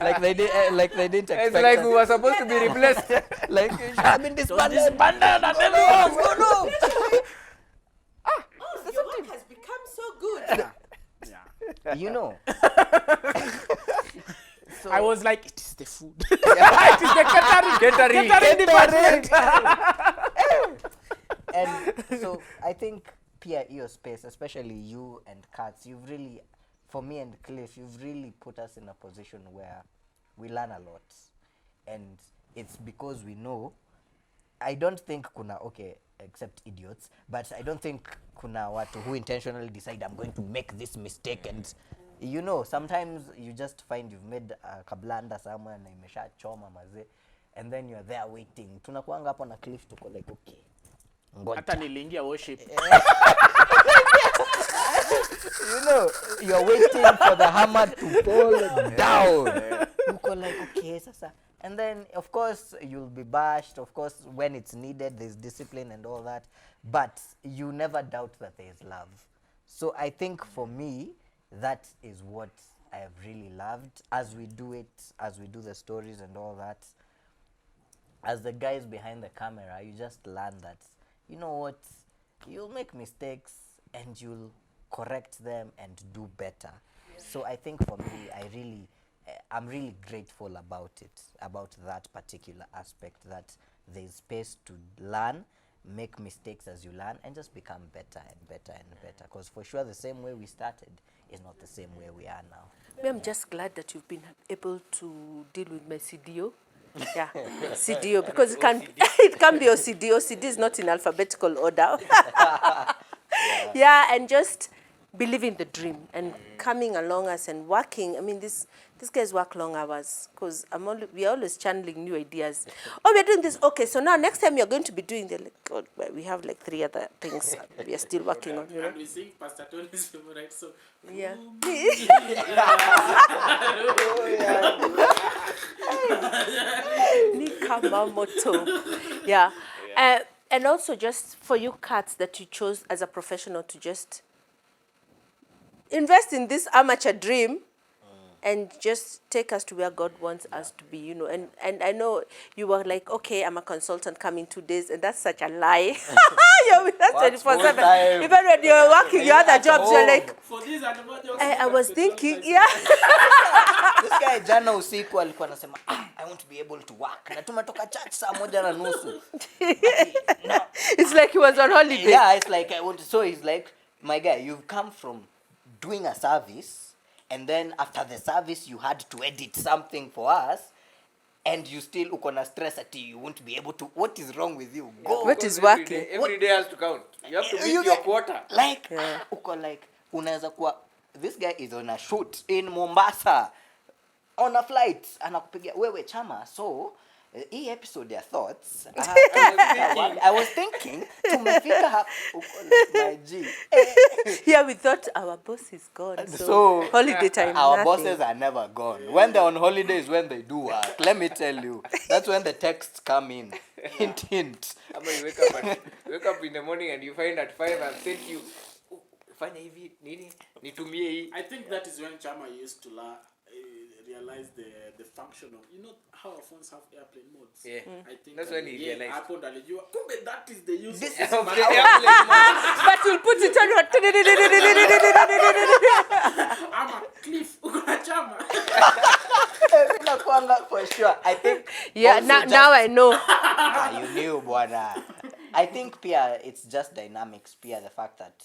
like they didn't expect It's like us. we were supposed to be replaced. Like, I've been disbanded. Oh, your work has become so good. Yeah. You know. So I was like, it is the food. It is the catering department. and so I think peer your space, especially you and Katz, you've really, for me and Cliff, you've really put us in a position where we learn a lot. And it's because we know, I don't think kuna, okay, except idiots, but I don't think kuna watu who intentionally decide I'm going to make this mistake. And you know, sometimes you just find you've made a kablanda somewhere na imesha choma maze, and then you're there waiting. Tunakuanga hapo na Cliff tuko like, okay, ngoja. Hata niliingia worship. You know, you're waiting for the hammer to fall down. Uko like, okay, sasa. And then, of course, you'll be bashed. Of course, when it's needed, there's discipline and all that. But you never doubt that there's love. So I think for me, that is what I have really loved. As we do it, as we do the stories and all that, as the guys behind the camera, you just learn that, you know what, you'll make mistakes and you'll correct them and do better. So I think for me, I'm really grateful about it, about that particular aspect, that there's space to learn, make mistakes as you learn, and just become better and better and better. Because for sure, the same way we started is not the same way we are now. I'm just glad that you've been able to deal with my CDO. Yeah, CDO, because it can be OCD. OCD is not in alphabetical order. Yeah, and just believing the dream and coming along us and working. I mean, these guys work long hours because we are always channeling new ideas. Oh, we're doing this. Okay, so now next time you're going to be doing the, like, God, we have like 3 other things we are still working on. You know? And we sing Pastor Tony's favorite song. Yeah. Nikamamoto. Yeah. And also just for you cats that you chose as a professional to just invest in this amateur dream and just take us to where God wants us to be, you know. And I know you were like, okay, I'm a consultant, come in 2 days, and that's such a lie. You're with us 24/7. Even when you're working your other jobs, you're like, For these and the jobs, I was thinking, yeah. This guy jana usiku alikuwa anasema, I want to be able to work. Na tumetoka church saa 1:30. It's like he was on holiday. Yeah, it's like I want to. So he's like, my guy, you've come from doing a service, and then after the service you had to edit something for us, and you still ukona stress that you won't be able to. What is wrong with you? Go. What is working? Every day has to count. You have to meet your quota. Like, uko like, unaweza kuwa, this guy is on a shoot in Mombasa, on a flight, anakupigia, wewe chama, so, hii episode ya thoughts, I was thinking, tumefika hapa, like my G. Yeah, we thought our boss is gone, So holiday time, our nothing. bosses are never gone. When they're on holidays, when they do work, let me tell you, that's when the texts come in. Hint, hint. You wake up in the morning and you find at 5 I've sent you, fanya hivi, nini, nitumie hii. I think that is when Chama used to realize the function of, you know how our phones have airplane modes. Yeah. I think That's when he realized. Hapo ndo alijua, kumbe that is the use This of is this my But you'll put it on I'm a cliff. Uko na Chama. For sure. I think. Yeah, also now I know. You knew, bwana. I think Pia, it's just dynamics, Pia, the fact that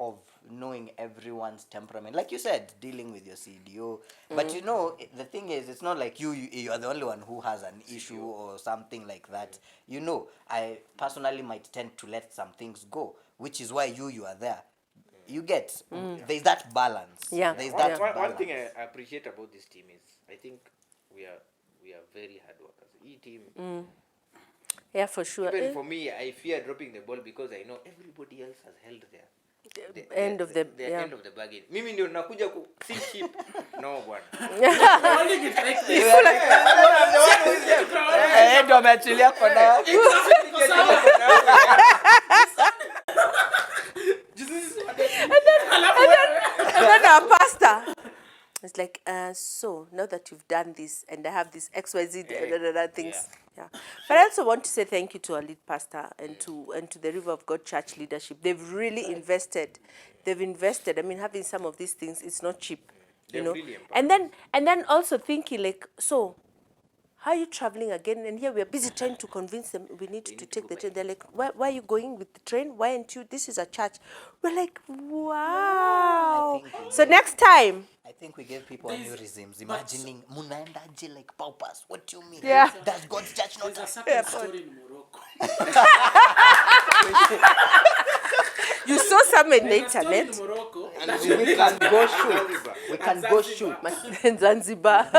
of knowing everyone's temperament. Like you said, dealing with your CDO. But you know, the thing is, it's not like you are the only one who has an issue or something like that. You know, I personally might tend to let some things go, which is why you are there. You get, there's that balance. Yeah. There's that balance. One thing I appreciate about this team is, I think we are very hard workers. E-team. Yeah, for sure. Even for me, I fear dropping the ball because I know everybody else has held the End of the end of the bargain. Mimi ndio nakuja ku sink ship. No bwana. Only get like this. Ndio ameachilia kwa na. And then our pastor, it's like, so now that you've done this and I have this XYZ things. Yeah. But I also want to say thank you to our lead pastor and to the River of God Church leadership. They've really invested. They've invested. I mean, having some of these things, it's not cheap. You know. Really and then also thinking like, so how are you traveling again? And here we are busy trying to convince them we need to take the train. They're like, why are you going with the train? Why aren't you? This is a church. We're like, wow. So next time. I think we gave people aneurysms, imagining munaendaje like paupers. What do you mean? Yeah. Does God's church not There's a certain story in Morocco. You saw some in the There's a story in internet. Morocco. And we can go shoot. We can go shoot. In Zanzibar.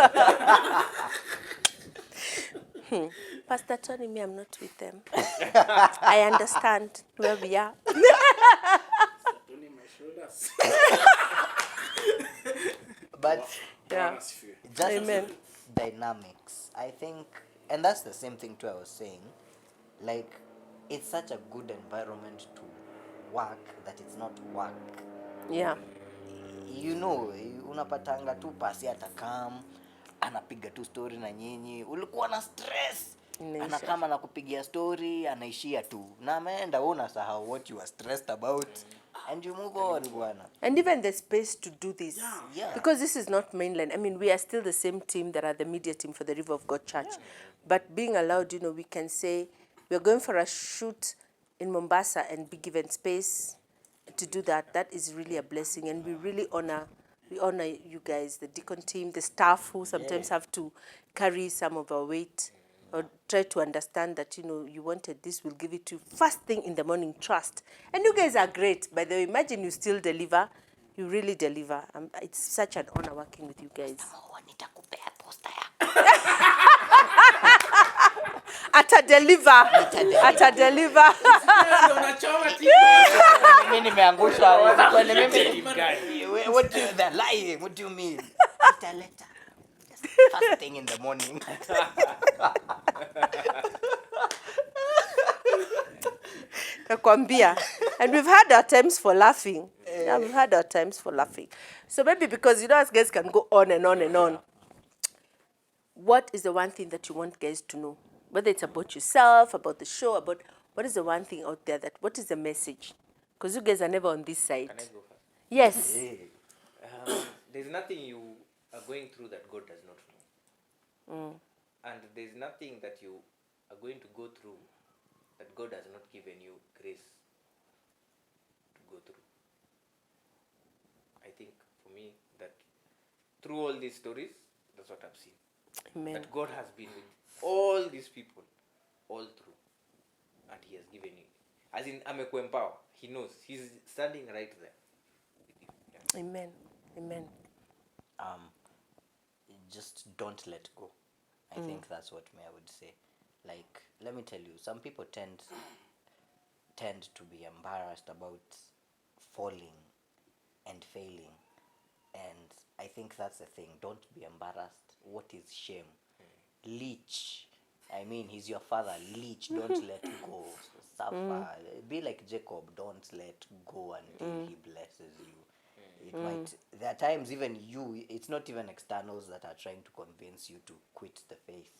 Pastor Tony, me, I'm not with them. I understand where we are. Only my shoulder. us. But Yeah. just Amen. dynamics, I think, and that's the same thing too I was saying, like, it's such a good environment to work that it's not work. Yeah. You know, unapatanga tu pasi atakam anapiga tu story na nyinyi, ulikuwa na stress, Inaisha. anakama na kupigia story, anaishia tu na ameenda, wewe unasahau what you were stressed about and you move on bwana. And even the space to do this. Yeah. Because this is not mainland. I mean, we are still the same team that are the media team for the River of God Church. But being allowed, you know, we can say we're going for a shoot in Mombasa and be given space to do that. That is really a blessing. And we really honor you guys, the deacon team, the staff who sometimes have to carry some of our weight or try to understand that, you know, you wanted this, we'll give it to you first thing in the morning, trust. And you guys are great. By the way, imagine you still deliver. You really deliver. It's such an honor working with you guys. Nitakupea poster yako. Atadeliver. Mimi nimeangusha. What do you they're lying? What do you mean? Letter. First thing in the morning. Nakwambia. And we've had our times for laughing. Yeah, we've had our times for laughing. So maybe because, you know, us guys can go on and on and on. What is the one thing that you want guys to know? Whether it's about yourself, about the show, about what is the one thing out there what is the message? Because you guys are never on this side. Can I go first? Yes. There's nothing you are going through that God does not know. And there's nothing that you are going to go through that God has not given you grace to go through. I think for me that through all these stories, that's what I've seen. Amen. That God has been with all these people all through, and He has given you. As in, amekuempower. He knows. He's standing right there with you. Yeah. Amen. Amen. Just don't let go. I think that's what I would say. Like, let me tell you, some people tend to be embarrassed about falling and failing, and I think that's the thing. Don't be embarrassed. What is shame? Leech. I mean, he's your father. Leech. Don't let go. Suffer. Be like Jacob. Don't let go until he blesses you. It might. There are times even you. It's not even externals that are trying to convince you to quit the faith.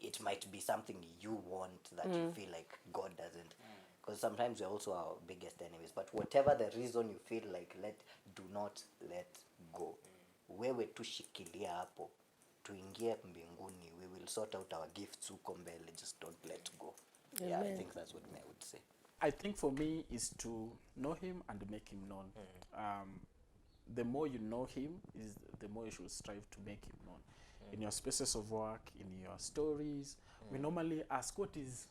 It might be something you want that you feel like God doesn't. Because sometimes we're also our biggest enemies. But whatever the reason you feel like, do not let go. Wewe tushikilia hapo. Tuingie mbinguni. We will sort out our gifts huko mbele. Just don't let go. Amen. Yeah, I think that's what I would say. I think for me is to know him and make him known. The more you know him, is the more you should strive to make him known. In your spaces of work, in your stories, we normally ask, what is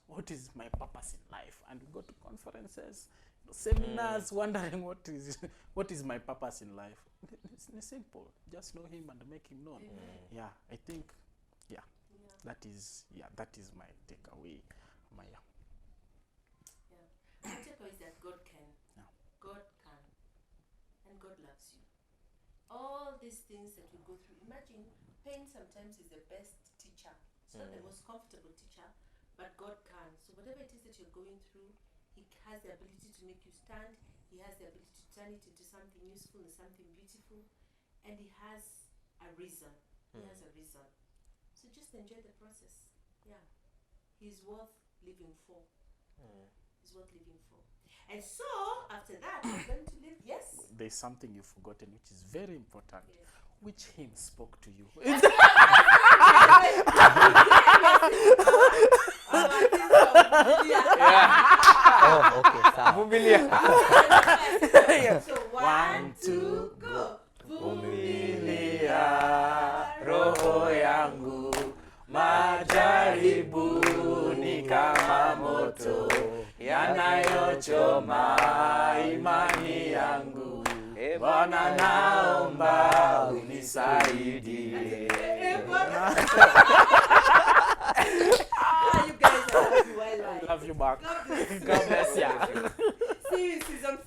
my purpose in life? And we go to conferences, seminars, wondering what is my purpose in life. It's simple. Just know him and make him known. Yeah, I think, that is my takeaway. The takeaway is that God can. Yeah. God can. And God loves you. All these things that we go through. Imagine, pain sometimes is the best teacher. It's not the most comfortable teacher, but God can. So whatever it is that you're going through, He has the ability to make you stand. He has the ability to turn it into something useful and something beautiful. And He has a reason. He has a reason. So just enjoy the process. Yeah. He's worth living for. Is worth living for. And so, after that, we're going to live, yes? There's something you've forgotten which is very important. Yes. Which hymn spoke to you? Oh, okay. So, 1, 2, go. Vumilia roho yangu, majaribu ni kama moto yanayochoma imani yangu. Bwana naomba unisaidie. You guys are happy wildlife. Love you back. God bless you. God bless you. See you in season